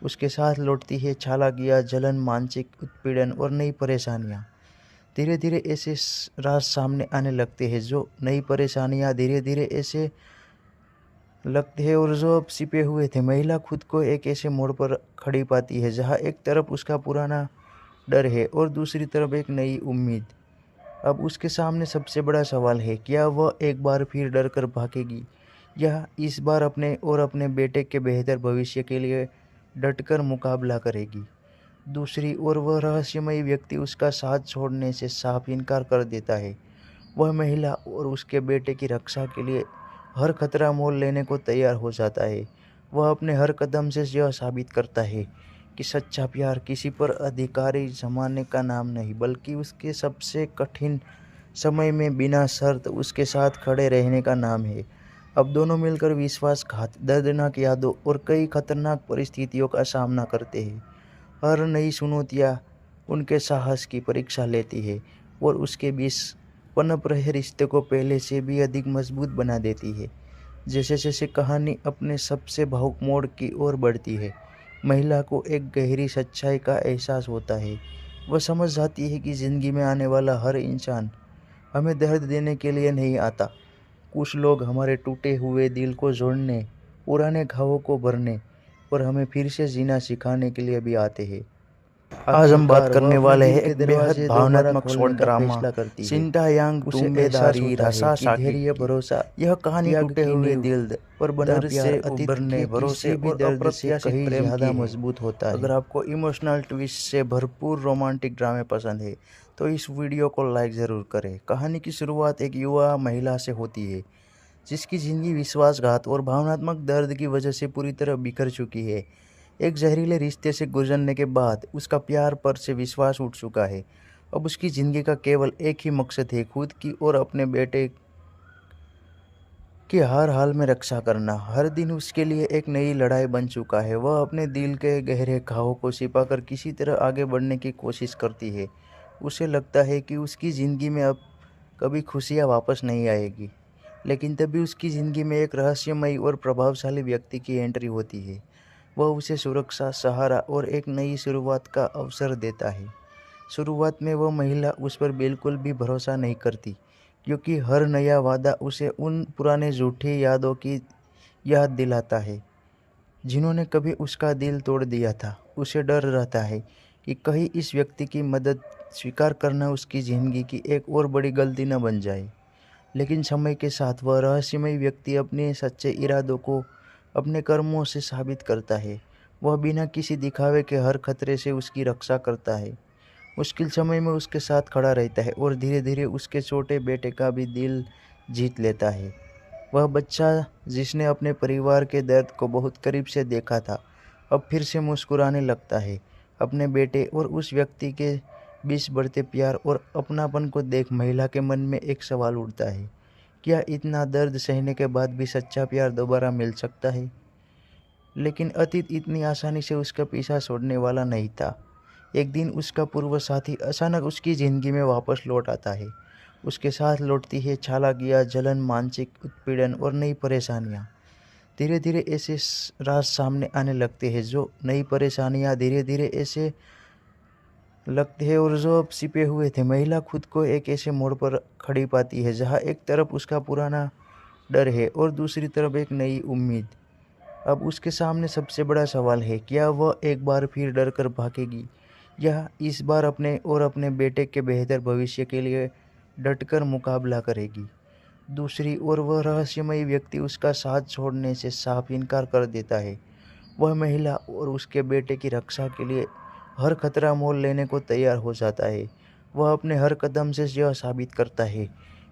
उसके साथ लौटती है चालाकियाँ, जलन, मानसिक उत्पीड़न और नई परेशानियाँ। धीरे धीरे ऐसे राज सामने आने लगते हैं जो नई परेशानियाँ धीरे धीरे ऐसे लगते हैं और जो अब छिपे हुए थे। महिला खुद को एक ऐसे मोड़ पर खड़ी पाती है जहाँ एक तरफ उसका पुराना डर है और दूसरी तरफ एक नई उम्मीद। अब उसके सामने सबसे बड़ा सवाल है, क्या वह एक बार फिर डर कर भागेगी या इस बार अपने और अपने बेटे के बेहतर भविष्य के लिए डटकर मुकाबला करेगी। दूसरी ओर वह रहस्यमयी व्यक्ति उसका साथ छोड़ने से साफ इनकार कर देता है। वह महिला और उसके बेटे की रक्षा के लिए हर खतरा मोल लेने को तैयार हो जाता है। वह अपने हर कदम से यह साबित करता है कि सच्चा प्यार किसी पर अधिकारी जमाने का नाम नहीं, बल्कि उसके सबसे कठिन समय में बिना शर्त उसके साथ खड़े रहने का नाम है। अब दोनों मिलकर विश्वासघात, दर्दनाक यादों और कई खतरनाक परिस्थितियों का सामना करते हैं। हर नई चुनौतियाँ उनके साहस की परीक्षा लेती है और उसके बीच पनप रहे रिश्ते को पहले से भी अधिक मजबूत बना देती है। जैसे जैसे कहानी अपने सबसे भावुक मोड़ की ओर बढ़ती है, महिला को एक गहरी सच्चाई का एहसास होता है। वह समझ जाती है कि ज़िंदगी में आने वाला हर इंसान हमें दर्द देने के लिए नहीं आता। कुछ लोग हमारे टूटे हुए दिल को जोड़ने, पुराने घावों को भरने और हमें फिर से जीना सिखाने के लिए भी आते हैं। आज हम बात करने वाले हैं एक बेहद भावनात्मक शॉर्ट ड्रामा सिंटायांग तुम्बेदारी रसा धैर्य भरोसा। यह कहानी टूटे हुए दिल और दर्द से उभरने, भरोसे और अप्रत्याशित प्रेम की मजबूत होता है। अगर आपको इमोशनल ट्विस्ट से भरपूर रोमांटिक ड्रामे पसंद है तो इस वीडियो को लाइक ज़रूर करें। कहानी की शुरुआत एक युवा महिला से होती है जिसकी ज़िंदगी विश्वासघात और भावनात्मक दर्द की वजह से पूरी तरह बिखर चुकी है। एक जहरीले रिश्ते से गुजरने के बाद उसका प्यार पर से विश्वास उठ चुका है। अब उसकी ज़िंदगी का केवल एक ही मकसद है, खुद की और अपने बेटे की हर हाल में रक्षा करना। हर दिन उसके लिए एक नई लड़ाई बन चुका है। वह अपने दिल के गहरे घावों को छिपाकर किसी तरह आगे बढ़ने की कोशिश करती है। उसे लगता है कि उसकी ज़िंदगी में अब कभी खुशियाँ वापस नहीं आएगी, लेकिन तभी उसकी ज़िंदगी में एक रहस्यमयी और प्रभावशाली व्यक्ति की एंट्री होती है। वह उसे सुरक्षा, सहारा और एक नई शुरुआत का अवसर देता है। शुरुआत में वह महिला उस पर बिल्कुल भी भरोसा नहीं करती, क्योंकि हर नया वादा उसे उन पुराने झूठी यादों की याद दिलाता है जिन्होंने कभी उसका दिल तोड़ दिया था। उसे डर रहता है कि कहीं इस व्यक्ति की मदद स्वीकार करना उसकी ज़िंदगी की एक और बड़ी गलती न बन जाए। लेकिन समय के साथ वह रहस्यमय व्यक्ति अपने सच्चे इरादों को अपने कर्मों से साबित करता है। वह बिना किसी दिखावे के हर खतरे से उसकी रक्षा करता है, मुश्किल समय में उसके साथ खड़ा रहता है और धीरे धीरे उसके छोटे बेटे का भी दिल जीत लेता है। वह बच्चा जिसने अपने परिवार के दर्द को बहुत करीब से देखा था, अब फिर से मुस्कुराने लगता है। अपने बेटे और उस व्यक्ति के बीच बढ़ते प्यार और अपनापन को देख महिला के मन में एक सवाल उठता है, क्या इतना दर्द सहने के बाद भी सच्चा प्यार दोबारा मिल सकता है? लेकिन अतीत इतनी आसानी से उसका पीछा छोड़ने वाला नहीं था। एक दिन उसका पूर्व साथी अचानक उसकी ज़िंदगी में वापस लौट आता है। उसके साथ लौटती है चालाकियाँ, जलन, मानसिक उत्पीड़न और नई परेशानियाँ। धीरे धीरे ऐसे राज सामने आने लगते हैं जो नई परेशानियाँ धीरे धीरे ऐसे लगते हैं और जो अब छिपे हुए थे। महिला खुद को एक ऐसे मोड़ पर खड़ी पाती है जहाँ एक तरफ उसका पुराना डर है और दूसरी तरफ एक नई उम्मीद। अब उसके सामने सबसे बड़ा सवाल है, क्या वह एक बार फिर डर कर भागेगी या इस बार अपने और अपने बेटे के बेहतर भविष्य के लिए डटकर मुकाबला करेगी। दूसरी ओर वह रहस्यमयी व्यक्ति उसका साथ छोड़ने से साफ इनकार कर देता है। वह महिला और उसके बेटे की रक्षा के लिए हर खतरा मोल लेने को तैयार हो जाता है। वह अपने हर कदम से यह साबित करता है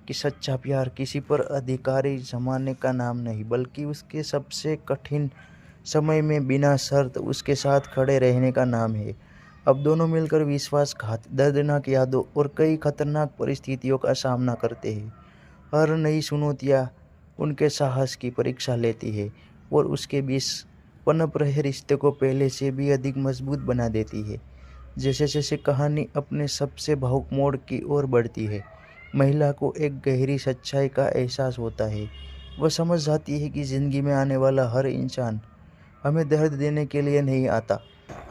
कि सच्चा प्यार किसी पर अधिकारी जमाने का नाम नहीं, बल्कि उसके सबसे कठिन समय में बिना शर्त उसके साथ खड़े रहने का नाम है। अब दोनों मिलकर विश्वासघात, दर्दनाक यादों और कई खतरनाक परिस्थितियों का सामना करते हैं। हर नई चुनौतियाँ उनके साहस की परीक्षा लेती है और उसके बीच पनप रहे रिश्ते को पहले से भी अधिक मजबूत बना देती है। जैसे जैसे कहानी अपने सबसे भावुक मोड़ की ओर बढ़ती है, महिला को एक गहरी सच्चाई का एहसास होता है। वह समझ जाती है कि ज़िंदगी में आने वाला हर इंसान हमें दर्द देने के लिए नहीं आता।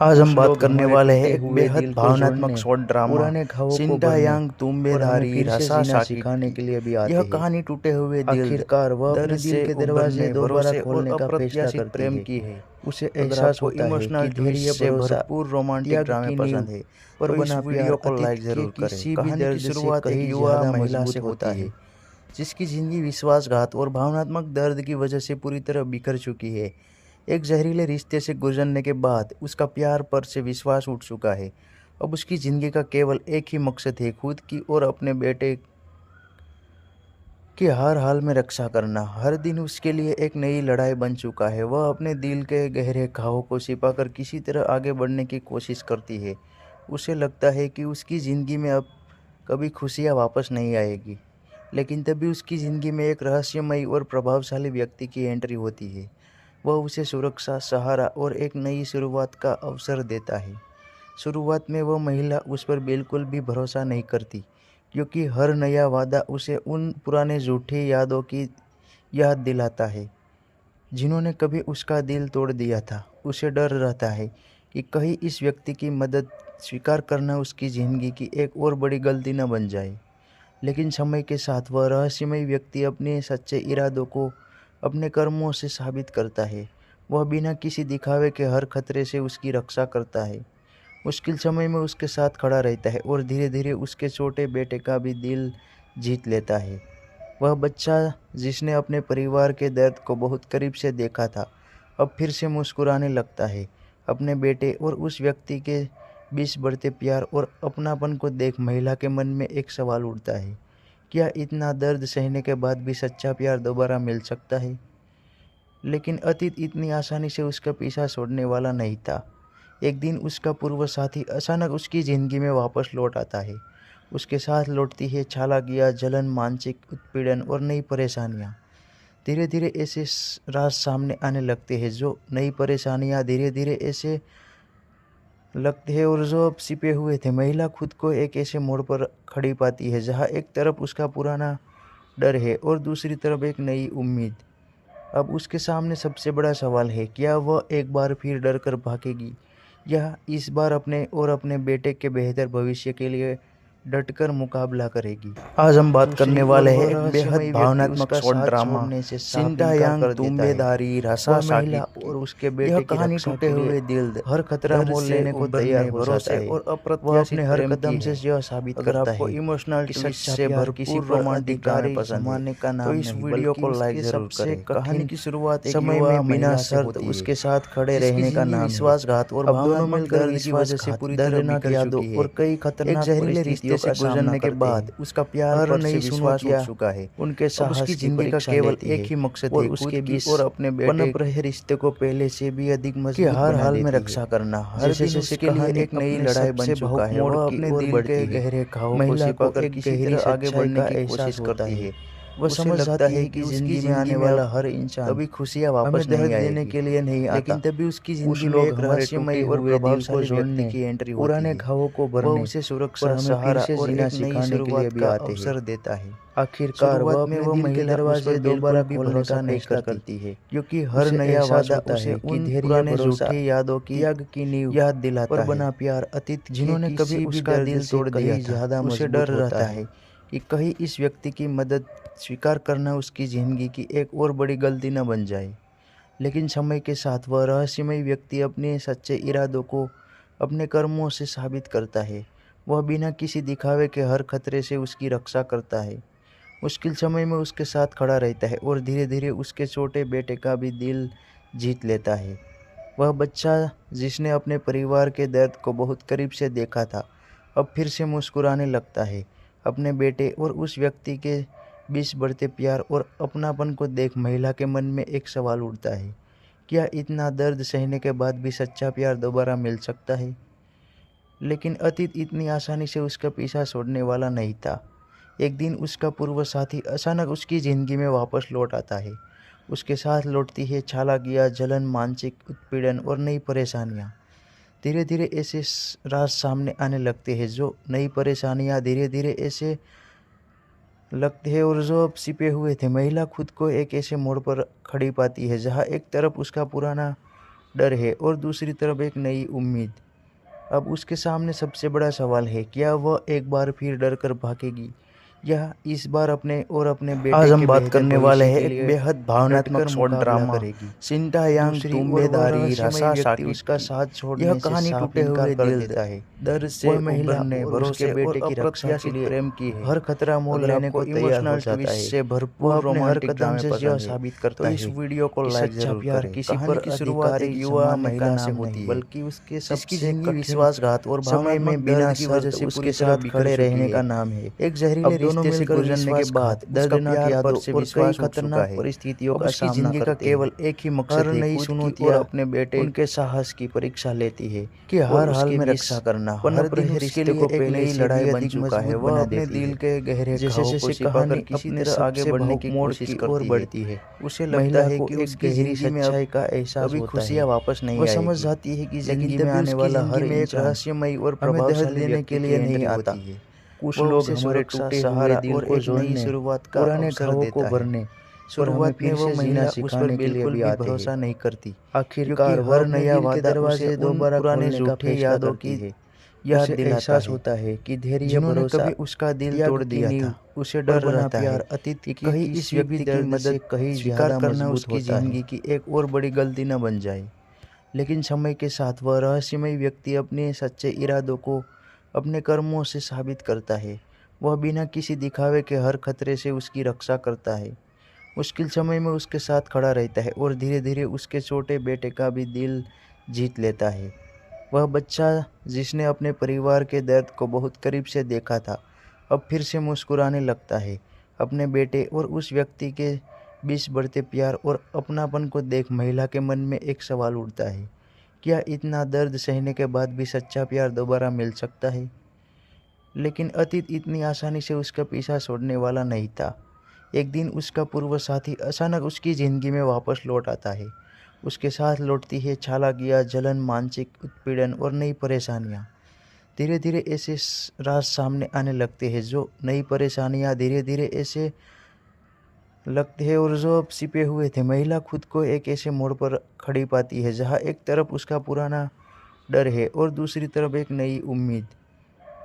आज हम बात करने वाले हैं एक बेहद भावनात्मक शॉर्ट ड्रामा सिंटायांग तुम्बेदारी रसा सिखाने के लिए भी आते हैं। यह कहानी टूटे हुए दिल, आखिरकार वह अपने दिल के दरवाजे दोबारा खोलने का फैसला करती प्रेम की है। उसे एहसास होता है कि धैर्य से भरपूर रोमांटिक ड्रामे पसंद है और बना वीडियो को लाइक जरूर करें। कहानी की शुरुआत एक युवा महिला से होता है जिसकी ज़िंदगी विश्वासघात और भावनात्मक दर्द की वजह से पूरी तरह बिखर चुकी है। एक जहरीले रिश्ते से गुजरने के बाद उसका प्यार पर से विश्वास उठ चुका है। अब उसकी ज़िंदगी का केवल एक ही मकसद है, खुद की और अपने बेटे की हर हाल में रक्षा करना। हर दिन उसके लिए एक नई लड़ाई बन चुका है। वह अपने दिल के गहरे घावों को छिपाकर किसी तरह आगे बढ़ने की कोशिश करती है। उसे लगता है कि उसकी ज़िंदगी में अब कभी खुशियाँ वापस नहीं आएगी, लेकिन तभी उसकी ज़िंदगी में एक रहस्यमयी और प्रभावशाली व्यक्ति की एंट्री होती है। वह उसे सुरक्षा, सहारा और एक नई शुरुआत का अवसर देता है। शुरुआत में वह महिला उस पर बिल्कुल भी भरोसा नहीं करती, क्योंकि हर नया वादा उसे उन पुराने झूठी यादों की याद दिलाता है जिन्होंने कभी उसका दिल तोड़ दिया था। उसे डर रहता है कि कहीं इस व्यक्ति की मदद स्वीकार करना उसकी ज़िंदगी की एक और बड़ी गलती न बन जाए। लेकिन समय के साथ वह रहस्यमय व्यक्ति अपने सच्चे इरादों को अपने कर्मों से साबित करता है। वह बिना किसी दिखावे के हर खतरे से उसकी रक्षा करता है, मुश्किल समय में उसके साथ खड़ा रहता है और धीरे धीरे उसके छोटे बेटे का भी दिल जीत लेता है। वह बच्चा जिसने अपने परिवार के दर्द को बहुत करीब से देखा था, अब फिर से मुस्कुराने लगता है। अपने बेटे और उस व्यक्ति के बीच बढ़ते प्यार और अपनापन को देख महिला के मन में एक सवाल उठता है, क्या इतना दर्द सहने के बाद भी सच्चा प्यार दोबारा मिल सकता है? लेकिन अतीत इतनी आसानी से उसका पीछा छोड़ने वाला नहीं था। एक दिन उसका पूर्व साथी अचानक उसकी ज़िंदगी में वापस लौट आता है। उसके साथ लौटती है चालाकियाँ, जलन, मानसिक उत्पीड़न और नई परेशानियाँ। धीरे धीरे ऐसे राज सामने आने लगते हैं जो नई परेशानियाँ धीरे धीरे ऐसे लगते हैं और जो अब छिपे हुए थे। महिला खुद को एक ऐसे मोड़ पर खड़ी पाती है जहाँ एक तरफ उसका पुराना डर है और दूसरी तरफ एक नई उम्मीद। अब उसके सामने सबसे बड़ा सवाल है, क्या वह एक बार फिर डर कर भागेगी या इस बार अपने और अपने बेटे के बेहतर भविष्य के लिए डटकर मुकाबला करेगी। आज हम बात करने वाले हैं एक बेहद भावनात्मक शॉर्ट ड्रामा सिंटा यांग तुम्बेदारी रासा महिला और उसके बेटे की कहानी टूटे हुए दिल हर खतरा मोल लेने को तैयार हो जाता है और अप्रत्याशित हर कदम से यह साबित करता है इमोशनल ट्विस्ट से भर किसी रोमांटिक गाने पसंद का नाम, तो इस वीडियो को लाइक जरूर करें। कहानी की शुरुआत समय में बिना शर्त उसके साथ खड़े रहने का नाम, विश्वासघात और दोनों मिलकर की वजह से पूरी दर्दनाक यादों और कई खतरनाक जहरीले रिश्ते से गुजरने के बाद उसका प्यार पर नहीं विश्वास उठ चुका है। उनके साहस की जिंदगी का केवल एक ही मकसद है, उसके बीच और अपने बेटे रहे रिश्ते को पहले से भी अधिक मजबूत हर हाल में रक्षा करना। हर जैसे उसके लिए एक नई लड़ाई बन चुका है। वह अपने दिल के गहरे घावों को छिपाकर किसी तरह आगे बढ़ने की कोशिश करती है। वह समझ जाता है कि जिंदगी में आने वाला हर इंसान कभी खुशियां वापस नहीं देने के लिए नहीं आता, लेकिन तभी उसकी जिंदगी में एक रहस्यमय और प्रभावशाली व्यक्ति की एंट्री होती है। पुराने घावों को भरने, उसे सुरक्षा, सहारा और जीना सिखाने के लिए भी अवसर देता है। आखिरकार वह महिला दरवाजे दोबारा भी भरोसा नहीं करती है, क्योंकि हर नया वादा उसे उन पुराने झूठे यादों की याद की नींव याद दिलाता है। बना प्यार अतीत जिन्होंने कभी उसका दिल तोड़ दिया था, उसे डर रहता है कि कहीं इस व्यक्ति की मदद स्वीकार करना उसकी ज़िंदगी की एक और बड़ी गलती न बन जाए। लेकिन समय के साथ वह रहस्यमय व्यक्ति अपने सच्चे इरादों को अपने कर्मों से साबित करता है। वह बिना किसी दिखावे के हर खतरे से उसकी रक्षा करता है, मुश्किल समय में उसके साथ खड़ा रहता है और धीरे धीरे उसके छोटे बेटे का भी दिल जीत लेता है। वह बच्चा जिसने अपने परिवार के दर्द को बहुत करीब से देखा था, अब फिर से मुस्कुराने लगता है। अपने बेटे और उस व्यक्ति के बीच बढ़ते प्यार और अपनापन को देख महिला के मन में एक सवाल उठता है, क्या इतना दर्द सहने के बाद भी सच्चा प्यार दोबारा मिल सकता है? लेकिन अतीत इतनी आसानी से उसका पीछा छोड़ने वाला नहीं था। एक दिन उसका पूर्व साथी अचानक उसकी ज़िंदगी में वापस लौट आता है। उसके साथ लौटती है चालाकियाँ, जलन, मानसिक उत्पीड़न और नई परेशानियाँ। धीरे धीरे ऐसे राज सामने आने लगते हैं जो नई परेशानियाँ धीरे धीरे ऐसे लगते हैं और जो अब छिपे हुए थे। महिला खुद को एक ऐसे मोड़ पर खड़ी पाती है जहाँ एक तरफ उसका पुराना डर है और दूसरी तरफ एक नई उम्मीद। अब उसके सामने सबसे बड़ा सवाल है, क्या वह एक बार फिर डर कर भागेगी या इस बार अपने और अपने बेटे आज हम बात करने वाले हैं एक बेहद भावनात्मक शॉर्ट ड्रामा सिंटा यांग तुम्बेदारी रासा साकी। उसका साथ छोड़ने यह कहानी टूटे हुए दिल देता है, दर्द से महिला ने भरोसे बेटे की रक्षा के लिए प्रेम की है। हर खतरा मोल लेने को तैयार हो जाता है से भरपूर रोमांटिक कदम से यह साबित करता है। इस वीडियो को लाइक जरूर करें। किसी पर की शुरुआत एक युवा महिला से होती है, बल्कि उसके सबकी जिंदगी विश्वासघात और समय में बिना वजह से उसके साथ खड़े रहने का नाम है। एक जहरीले रिश्ते से गुजरने के बाद दर्दनाक यादों और कई खतरनाक परिस्थितियों का जिंदगी का केवल एक ही मकसद है, नई चुनौतियां अपने बेटे उनके साहस की परीक्षा लेती है कि हर हाल में रक्षा करना। हर दिन रिश्ते को पहले ही लड़ाई बन चुका है। वह अपने दिल के गहरे जैसे जैसे कहानी किसी तरह आगे बढ़ने की कोशिश और बढ़ती है, उसे लगता है कि उसकी जिंदगी में अच्छाई का एहसास होता है, खुशियां वापस नहीं आएगी। वो समझ जाती है कि जिंदगी में आने वाला हर एक रहस्यमय और प्रभावशाली देने के लिए नहीं आता। कुछ लोग हमारे टूटे सहारा और एक नई शुरुआत का पुराने घावों को भरने, शुरुआत में वह महिला उस पर बिल्कुल भी भरोसा नहीं करती। आखिरकार हर नया वादा उसे उन पुराने झूठे यादों की याद दिलाता होता है कि धैर्य, जिन्होंने कभी उसका दिल तोड़ दिया था। उसे डर रहता है अतीत कि कहीं इस व्यक्ति की मदद कहीं स्वीकार करना उसकी जिंदगी की एक और बड़ी गलती न बन जाए। लेकिन समय के साथ वह रहस्यमय व्यक्ति अपने सच्चे इरादों को अपने कर्मों से साबित करता है। वह बिना किसी दिखावे के हर खतरे से उसकी रक्षा करता है, मुश्किल समय में उसके साथ खड़ा रहता है और धीरे धीरे उसके छोटे बेटे का भी दिल जीत लेता है। वह बच्चा जिसने अपने परिवार के दर्द को बहुत करीब से देखा था, अब फिर से मुस्कुराने लगता है। अपने बेटे और उस व्यक्ति के बीच बढ़ते प्यार और अपनापन को देख महिला के मन में एक सवाल उठता है, क्या इतना दर्द सहने के बाद भी सच्चा प्यार दोबारा मिल सकता है? लेकिन अतीत इतनी आसानी से उसका पीछा छोड़ने वाला नहीं था। एक दिन उसका पूर्व साथी अचानक उसकी ज़िंदगी में वापस लौट आता है। उसके साथ लौटती है चालाकियाँ, जलन, मानसिक उत्पीड़न और नई परेशानियाँ। धीरे धीरे ऐसे राज सामने आने लगते हैं जो नई परेशानियाँ धीरे धीरे ऐसे लगते हैं और जो अब छिपे हुए थे। महिला खुद को एक ऐसे मोड़ पर खड़ी पाती है जहाँ एक तरफ उसका पुराना डर है और दूसरी तरफ एक नई उम्मीद।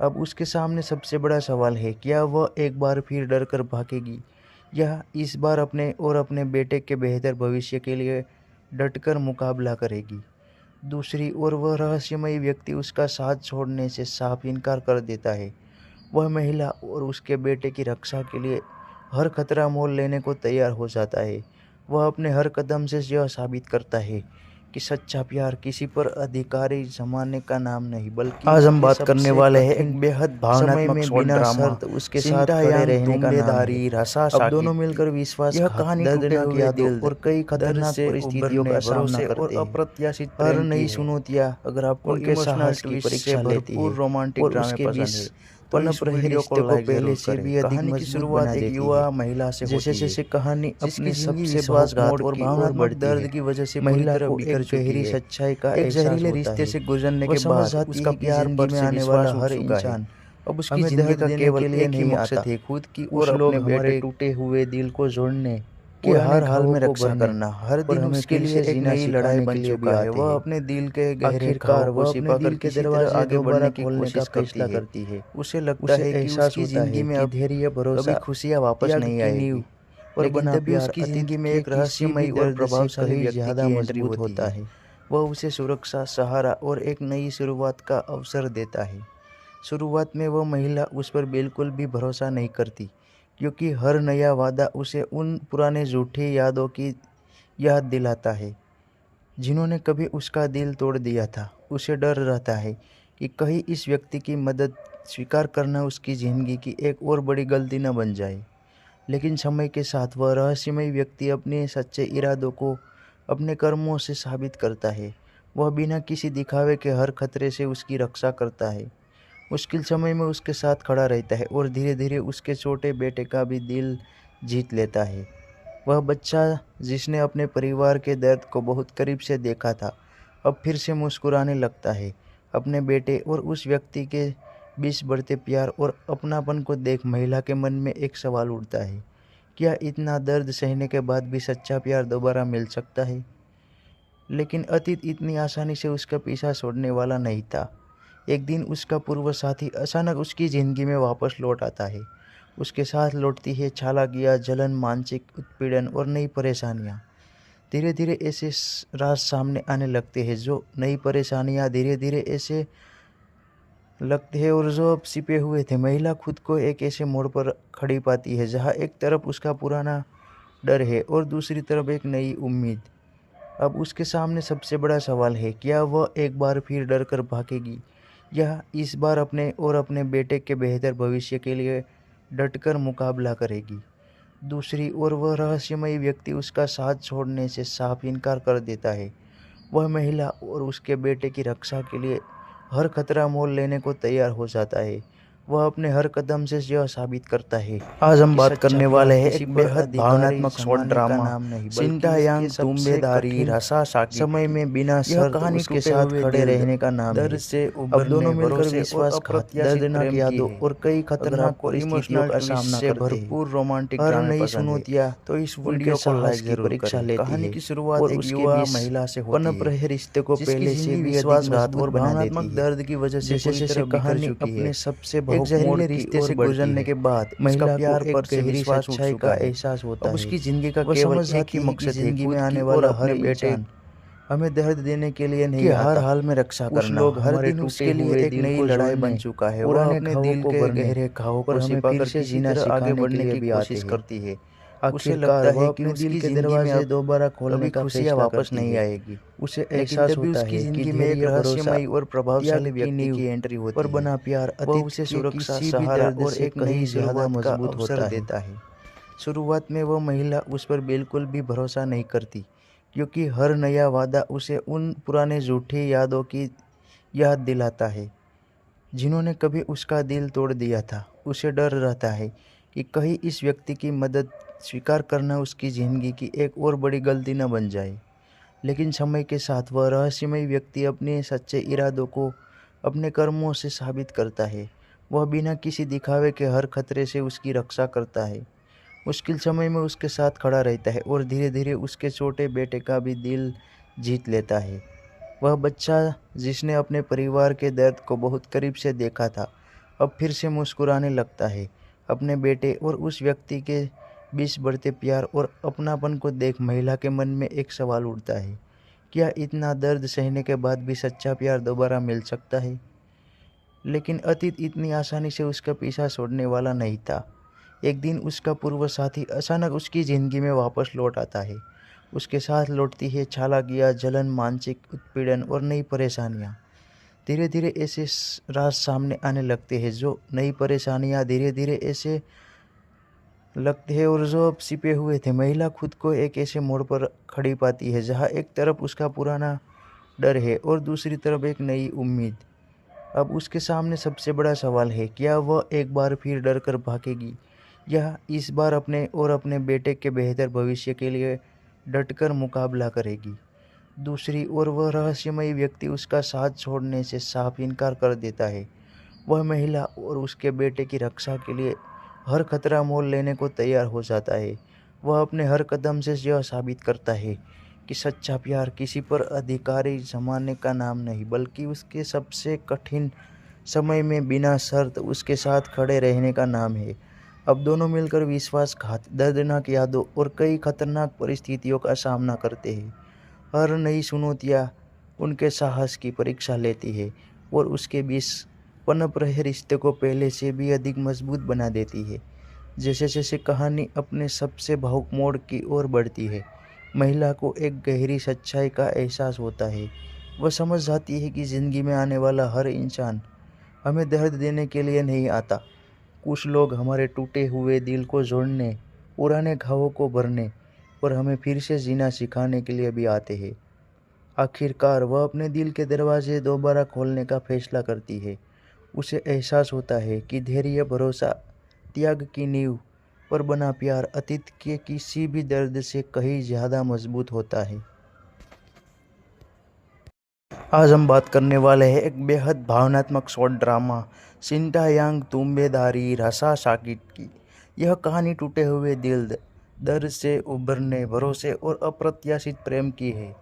अब उसके सामने सबसे बड़ा सवाल है, क्या वह एक बार फिर डर कर भागेगी या इस बार अपने और अपने बेटे के बेहतर भविष्य के लिए डटकर मुकाबला करेगी। दूसरी ओर वह रहस्यमय व्यक्ति उसका साथ छोड़ने से साफ इनकार कर देता है। वह महिला और उसके बेटे की रक्षा के लिए हर खतरा मोल लेने को तैयार हो जाता है। वह अपने हर कदम से यह साबित करता है कि सच्चा प्यार किसी पर अधिकारी जमाने का नाम नहीं, बल्कि आज हम बात करने वाले हैं एक बेहद भावनात्मक शॉर्ट ड्रामा, उसके साथ खड़े रहने का नाम है। अब दोनों मिलकर विश्वासघात, दर्दनाक यादों और कई खतरनाक परिस्थितियों का सामना करते हैं। अप्रत्याशित हर नई चुनौतियाँ अगर आपको उनके साहस की परीक्षा लेती है रोमांटिक और उसके बीच पनप रहे रिश्ते को पहले से भी अधिक मजबूत बना देती है। युवा महिला से जैसे जैसे कहानी अपनी सबसे विश्वासघात और भावनात्मक दर्द की वजह से महिला को एक गहरी सच्चाई का एक जहरीले रिश्ते से गुजरने के बाद उसका प्यार में आने वाला हर इंसान अब उसकी जिंदगी का केवल एक ही मकसद है, खुद की और अपने बेटे टूटे हुए दिल को जोड़ने के हर हाल में रक्षा करना। हर दिन उसके लिए एक नई लड़ाई बन चुका है। वह अपने दिल के गहरे घाव को छिपाकर किसी तरह आगे बढ़ने की कोशिश करती है। उसे लगता है कि उसकी जिंदगी में अब धैर्य, भरोसा, खुशियाँ वापस नहीं आएगी। लेकिन तभी उसकी जिंदगी में एक रहस्यमय और प्रभावशाली ज्यादा मजबूत होता है। वह उसे सुरक्षा, सहारा और एक नई शुरुआत का अवसर देता है। शुरुआत में वह महिला उस पर बिल्कुल भी भरोसा नहीं करती, क्योंकि हर नया वादा उसे उन पुराने झूठे यादों की याद दिलाता है, जिन्होंने कभी उसका दिल तोड़ दिया था। उसे डर रहता है कि कहीं इस व्यक्ति की मदद स्वीकार करना उसकी ज़िंदगी की एक और बड़ी गलती न बन जाए। लेकिन समय के साथ वह रहस्यमय व्यक्ति अपने सच्चे इरादों को अपने कर्मों से साबित करता है। वह बिना किसी दिखावे के हर खतरे से उसकी रक्षा करता है, मुश्किल समय में उसके साथ खड़ा रहता है और धीरे धीरे उसके छोटे बेटे का भी दिल जीत लेता है। वह बच्चा जिसने अपने परिवार के दर्द को बहुत करीब से देखा था, अब फिर से मुस्कुराने लगता है। अपने बेटे और उस व्यक्ति के बीच बढ़ते प्यार और अपनापन को देख महिला के मन में एक सवाल उठता है, क्या इतना दर्द सहने के बाद भी सच्चा प्यार दोबारा मिल सकता है? लेकिन अतीत इतनी आसानी से उसका पीछा छोड़ने वाला नहीं था। एक दिन उसका पूर्व साथी अचानक उसकी ज़िंदगी में वापस लौट आता है। उसके साथ लौटती है चालाकियाँ, जलन, मानसिक उत्पीड़न और नई परेशानियाँ। धीरे धीरे ऐसे राज सामने आने लगते हैं जो नई परेशानियाँ धीरे धीरे ऐसे लगते हैं और जो अब छिपे हुए थे। महिला खुद को एक ऐसे मोड़ पर खड़ी पाती है जहाँ एक तरफ उसका पुराना डर है और दूसरी तरफ एक नई उम्मीद। अब उसके सामने सबसे बड़ा सवाल है, क्या वह एक बार फिर डर कर भागेगी या इस बार अपने और अपने बेटे के बेहतर भविष्य के लिए डटकर मुकाबला करेगी। दूसरी ओर वह रहस्यमय व्यक्ति उसका साथ छोड़ने से साफ इनकार कर देता है। वह महिला और उसके बेटे की रक्षा के लिए हर खतरा मोल लेने को तैयार हो जाता है। वह अपने हर कदम से यह साबित करता है। आज हम बात करने वाले हैं एक बेहद भावनात्मक शॉर्ट ड्रामा सिंटा यांग तुम्बेदारी रासा साकी समय में बिना शर्त उसके साथ खड़े रहने का नाम है। अब दोनों मिलकर विश्वासघात, दर्दनाक यादों और कई खतरनाक परिस्थितियों का सामना करते हैं। भरपूर रोमांटिक हर नई चुनौतियां तो इस वीडियो को लाइक की परीक्षा लेती है। कहानी की शुरुआत एक युवा महिला से होती है, पनप रहे रिश्ते को पहले से भी विश्वासघात और भावनात्मक दर्द की वजह से जैसे कहानी अपने सबसे एक जहरीले रिश्ते से गुजरने के बाद महिला प्यार पर से विश्वास सच्चाई का एहसास होता है। उसकी जिंदगी का केवल एक ही मकसद है, जिंदगी में आने वाला हर बेटे हमें दर्द देने के लिए नहीं आता, हर हाल में रक्षा करना। लोग हर दिन उसके लिए एक नई लड़ाई बन चुका है। वो अपने दिल के गहरे घावों को छिपाकर किसी तरह आगे बढ़ने की कोशिश करती है। उसे लगता है कि उसके दरवाजे दोबारा खोलने का खुशियां वापस नहीं आएगी। उसे एहसास होता है कि जिंदगी में एक रहस्यमयी और प्रभावशाली व्यक्ति की एंट्री होती है और बना प्यार वह उसे सुरक्षा, सहारा और एक नई ज्यादा मजबूत अवसर देता है। शुरुआत में वह महिला उस पर बिल्कुल भी भरोसा नहीं करती, क्योंकि हर नया वादा उसे उन पुराने झूठी यादों की याद दिलाता है जिन्होंने कभी उसका दिल तोड़ दिया था। उसे डर रहता है कि कहीं इस व्यक्ति की मदद स्वीकार करना उसकी जिंदगी की एक और बड़ी गलती न बन जाए। लेकिन समय के साथ वह रहस्यमय व्यक्ति अपने सच्चे इरादों को अपने कर्मों से साबित करता है। वह बिना किसी दिखावे के हर खतरे से उसकी रक्षा करता है, मुश्किल समय में उसके साथ खड़ा रहता है और धीरे धीरे उसके छोटे बेटे का भी दिल जीत लेता है। वह बच्चा जिसने अपने परिवार के दर्द को बहुत करीब से देखा था, अब फिर से मुस्कुराने लगता है। अपने बेटे और उस व्यक्ति के बीच बढ़ते प्यार और अपनापन को देख महिला के मन में एक सवाल उठता है, क्या इतना दर्द सहने के बाद भी सच्चा प्यार दोबारा मिल सकता है? लेकिन अतीत इतनी आसानी से उसका पीछा छोड़ने वाला नहीं था। एक दिन उसका पूर्व साथी अचानक उसकी ज़िंदगी में वापस लौट आता है। उसके साथ लौटती है चालाकियाँ, जलन, मानसिक उत्पीड़न और नई परेशानियाँ। धीरे धीरे ऐसे राज सामने आने लगते हैं, जो नई परेशानियाँ धीरे धीरे ऐसे लगते हैं और जो अब छिपे हुए थे। महिला खुद को एक ऐसे मोड़ पर खड़ी पाती है जहाँ एक तरफ उसका पुराना डर है और दूसरी तरफ एक नई उम्मीद। अब उसके सामने सबसे बड़ा सवाल है, क्या वह एक बार फिर डर कर भागेगी या इस बार अपने और अपने बेटे के बेहतर भविष्य के लिए डटकर मुकाबला करेगी। दूसरी ओर वह रहस्यमयी व्यक्ति उसका साथ छोड़ने से साफ इनकार कर देता है। वह महिला और उसके बेटे की रक्षा के लिए हर खतरा मोल लेने को तैयार हो जाता है। वह अपने हर कदम से यह साबित करता है कि सच्चा प्यार किसी पर अधिकारी जमाने का नाम नहीं, बल्कि उसके सबसे कठिन समय में बिना शर्त उसके साथ खड़े रहने का नाम है। अब दोनों मिलकर विश्वासघात, दर्दनाक यादों और कई खतरनाक परिस्थितियों का सामना करते हैं। हर नई चुनौतियाँ उनके साहस की परीक्षा लेती है और उसके बीच पनप रहे रिश्ते को पहले से भी अधिक मजबूत बना देती है। जैसे जैसे कहानी अपने सबसे भावुक मोड़ की ओर बढ़ती है, महिला को एक गहरी सच्चाई का एहसास होता है। वह समझ जाती है कि ज़िंदगी में आने वाला हर इंसान हमें दर्द देने के लिए नहीं आता। कुछ लोग हमारे टूटे हुए दिल को जोड़ने, पुराने घावों को भरने और हमें फिर से जीना सिखाने के लिए भी आते हैं। आखिरकार वह अपने दिल के दरवाजे दोबारा खोलने का फैसला करती है। उसे एहसास होता है कि धैर्य, भरोसा, त्याग की नींव पर बना प्यार अतीत के किसी भी दर्द से कहीं ज़्यादा मजबूत होता है। आज हम बात करने वाले हैं एक बेहद भावनात्मक शॉर्ट ड्रामा सिंटा यांग तुम्बेदारी रासा साकी की। यह कहानी टूटे हुए दिल, दर्द से उभरने, भरोसे और अप्रत्याशित प्रेम की है।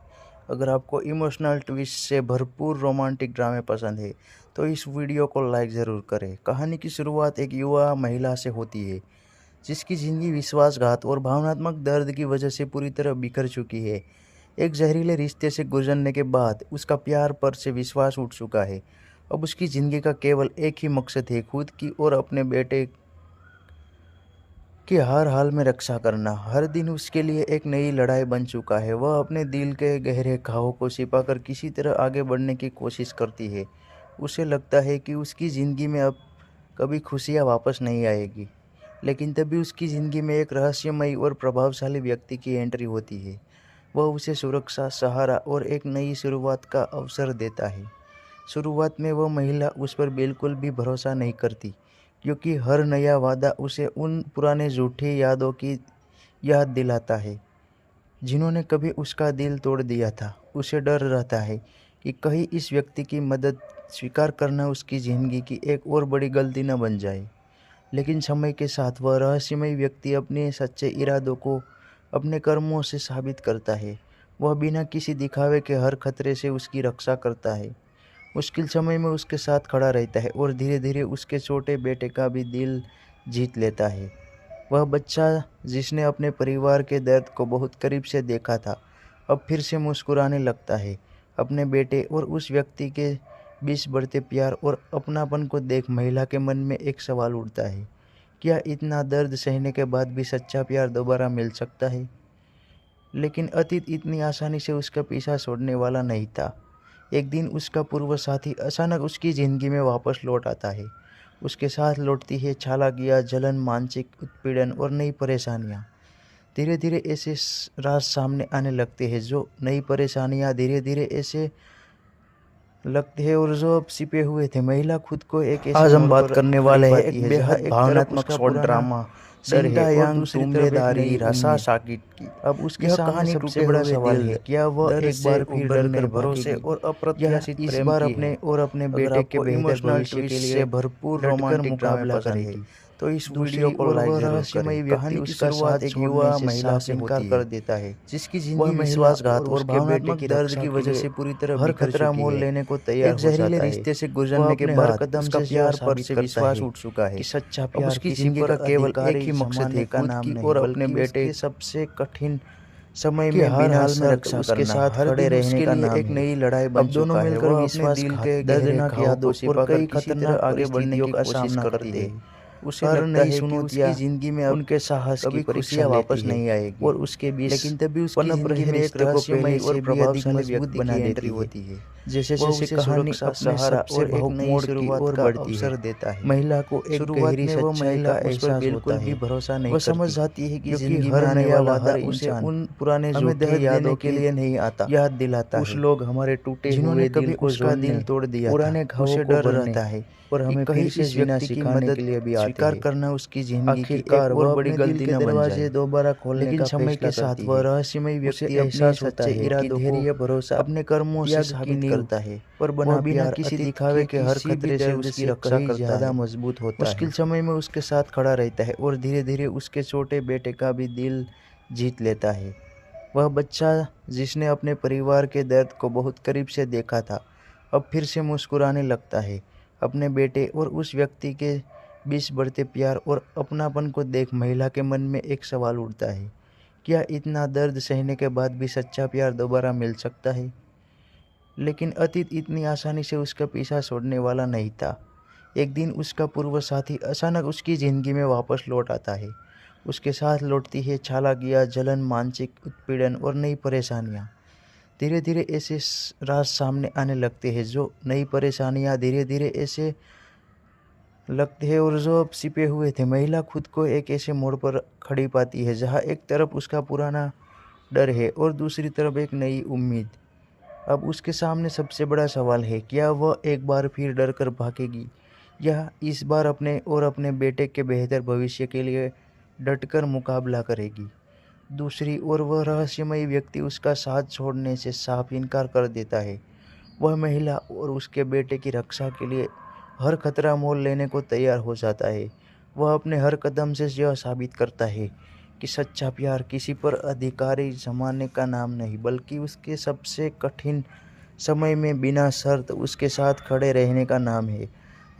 अगर आपको इमोशनल ट्विस्ट से भरपूर रोमांटिक ड्रामे पसंद है तो इस वीडियो को लाइक ज़रूर करें। कहानी की शुरुआत एक युवा महिला से होती है, जिसकी ज़िंदगी विश्वासघात और भावनात्मक दर्द की वजह से पूरी तरह बिखर चुकी है। एक जहरीले रिश्ते से गुजरने के बाद उसका प्यार पर से विश्वास उठ चुका है। अब उसकी ज़िंदगी का केवल एक ही मकसद है, खुद की और अपने बेटे की हर हाल में रक्षा करना। हर दिन उसके लिए एक नई लड़ाई बन चुका है। वह अपने दिल के गहरे घावों को छिपाकर किसी तरह आगे बढ़ने की कोशिश करती है। उसे लगता है कि उसकी ज़िंदगी में अब कभी खुशियाँ वापस नहीं आएगी। लेकिन तभी उसकी ज़िंदगी में एक रहस्यमयी और प्रभावशाली व्यक्ति की एंट्री होती है। वह उसे सुरक्षा, सहारा और एक नई शुरुआत का अवसर देता है। शुरुआत में वह महिला उस पर बिल्कुल भी भरोसा नहीं करती, क्योंकि हर नया वादा उसे उन पुराने झूठी यादों की याद दिलाता है जिन्होंने कभी उसका दिल तोड़ दिया था। उसे डर रहता है कि कहीं इस व्यक्ति की मदद स्वीकार करना उसकी ज़िंदगी की एक और बड़ी गलती न बन जाए। लेकिन समय के साथ वह रहस्यमय व्यक्ति अपने सच्चे इरादों को अपने कर्मों से साबित करता है। वह बिना किसी दिखावे के हर खतरे से उसकी रक्षा करता है, मुश्किल समय में उसके साथ खड़ा रहता है और धीरे धीरे उसके छोटे बेटे का भी दिल जीत लेता है। वह बच्चा जिसने अपने परिवार के दर्द को बहुत करीब से देखा था, अब फिर से मुस्कुराने लगता है। अपने बेटे और उस व्यक्ति के बीच बढ़ते प्यार और अपनापन को देख महिला के मन में एक सवाल उठता है, क्या इतना दर्द सहने के बाद भी सच्चा प्यार दोबारा मिल सकता है? लेकिन अतीत इतनी आसानी से उसका पीछा छोड़ने वाला नहीं था। एक दिन उसका पूर्व साथी अचानक उसकी ज़िंदगी में वापस लौट आता है। उसके साथ लौटती है चालाकियाँ, जलन, मानसिक उत्पीड़न और नई परेशानियाँ। धीरे धीरे ऐसे राज सामने आने लगते हैं जो नई परेशानियाँ धीरे धीरे ऐसे लगते हैं और जो अब छिपे हुए थे। महिला खुद को एक ऐसे आज हम मोड़ बात पर करने खड़ी वाले हैं पाती एक है बेहद जहाँ एक तरफ भावनात्मक उसका शॉर्ट पुराना ड्रामा डर है और सिंटायांग दूसरी तरफ एक तुम्बेदारी नई रासा उम्मीद। साकिट की। अब उसके यह सामने कहानी सबसे टूटे बड़ा हुए सवाल दिल, है, क्या वह दर्द एक से बार फिर डर उबरने कर भरोसे भागेगी? और यह अप्रत्याशित इस प्रेम बार की अपने है। और अपने अगर बेटे के आपको बेहतर इमोशनल भविष्य के ट्विस्ट लिए से भरपूर डटकर रोमांटिक ड्रामे मुकाबला पसंद है करेगी। तो इस दूसरी वीडियो को ओर लाइक वह जरूर करें। रहस्यमय व्यक्ति कहानी की उसका शुरुआत साथ एक छोड़ने युवा से महिला साफ से इनकार होती कर है देता है, जिसकी वह जिंदगी महिला विश्वासघात और और उसके बेटे भावनात्मक की दर्द रक्षा की के वजह लिए से पूरी तरह हर बिखर खतरा चुकी मोल है। लेने को तैयार एक हो जहरीले जाता है। रिश्ते से वह गुजरने के अपने हर बाद कदम उसका से प्यार यह पर साबित से करता विश्वास है उठ चुका कि है। सच्चा अब प्यार उसकी किसी जिंदगी पर का केवल एक अधिकारी ही मकसद जमाने है, का खुद नाम की नहीं और अपने बल्कि बेटे उसके सबसे कठिन समय के में हर बिना हाल में शर्त रक्षा उसके करना। साथ हर खड़े दिन रहने उसके का लिए नाम एक है। नई लड़ाई बन अब दोनों चुका है। मिलकर वह अपने दिल विश्वासघात, के गहरे दर्दनाक घावों को यादों और छिपा कर कई किसी तरह खतरनाक आगे बढ़ने परिस्थितियों की का कोशिश सामना करते करते हैं। हैं। उसे हर लगता नई है कि उसकी चुनौतियाँ जिंदगी में अब उनके साहस की कभी परीक्षा खुशियां वापस लेती है नहीं आएगी, और उसके बीच लेकिन तभी उसकी पनप जिंदगी रहे में एक रिश्ते को रहस्यमय पहले और से भी अधिक प्रभावशाली मजबूत व्यक्ति बना की एंट्री देती है। होती है। जैसे वह जैसे उसे कहानी सुरक्षा, अपने सहारा सबसे और एक भावुक नई मोड़ की शुरुआत ओर का बढ़ती है। अवसर देता है। महिला को एक शुरुआत गहरी में वह सच्चाई महिला का उस पर एहसास होता बिल्कुल भी है। भरोसा नहीं वह समझ करती, जाती है कि क्योंकि जिंदगी में हर आने नया वाला वादा हर उसे इंसान उन पुराने हमें झूठे दर्द यादों देने के की लिए नहीं आता। याद दिलाता कुछ है। लोग हमारे टूटे जिन्होंने हुए दिल कभी को उसका जोड़ने, दिल तोड़ दिया था, पुराने घावों उसे को डर भरने रहता है और कि हमें फिर कहीं से इस जीना व्यक्ति की सिखाने मदद के लिए भी आते स्वीकार हैं। करना उसकी ज़िंदगी की आखिरकार एक और वह बड़ी अपने दिल गलती के न बन दरवाजे जाए। दोबारा खोलने लेकिन का समय फैसला के साथ करती वह है। रहस्यमय उसे व्यक्ति अपने एहसास होता सच्चे है कि इरादों को धैर्य, भरोसा, अपने कर्मों से त्याग की साबित नींव करता है। पर वह बना बिना प्यार किसी अतीत दिखावे के हर किसी भी खतरे से दर्द उसकी से रक्षा कहीं करता ज्यादा है। मजबूत होता मुश्किल है। समय में उसके साथ खड़ा रहता है और धीरे धीरे उसके छोटे बेटे का भी दिल जीत लेता है। वह बच्चा जिसने अपने परिवार के दर्द को बहुत करीब से देखा था, अब फिर से मुस्कुराने लगता है। अपने बेटे और उस व्यक्ति के बीच बढ़ते प्यार और अपनापन को देख महिला के मन में एक सवाल उठता है, क्या इतना दर्द सहने के बाद भी सच्चा प्यार दोबारा मिल सकता है? लेकिन अतीत इतनी आसानी से उसका पीछा छोड़ने वाला नहीं था। एक दिन उसका पूर्व साथी अचानक उसकी ज़िंदगी में वापस लौट आता है। उसके साथ लौटती है चालाकियाँ, जलन, मानसिक उत्पीड़न और नई परेशानियाँ। धीरे धीरे ऐसे राज सामने आने लगते हैं जो नई परेशानियाँ धीरे धीरे ऐसे लगते हैं और जो अब छिपे हुए थे। महिला खुद को एक ऐसे मोड़ पर खड़ी पाती है जहाँ एक तरफ उसका पुराना डर है और दूसरी तरफ एक नई उम्मीद। अब उसके सामने सबसे बड़ा सवाल है, क्या वह एक बार फिर डर कर भागेगी या इस बार अपने और अपने बेटे के बेहतर भविष्य के लिए डटकर मुकाबला करेगी? दूसरी ओर वह रहस्यमय व्यक्ति उसका साथ छोड़ने से साफ इनकार कर देता है। वह महिला और उसके बेटे की रक्षा के लिए हर खतरा मोल लेने को तैयार हो जाता है। वह अपने हर कदम से यह साबित करता है कि सच्चा प्यार किसी पर अधिकारी जमाने का नाम नहीं बल्कि उसके सबसे कठिन समय में बिना शर्त उसके साथ खड़े रहने का नाम है।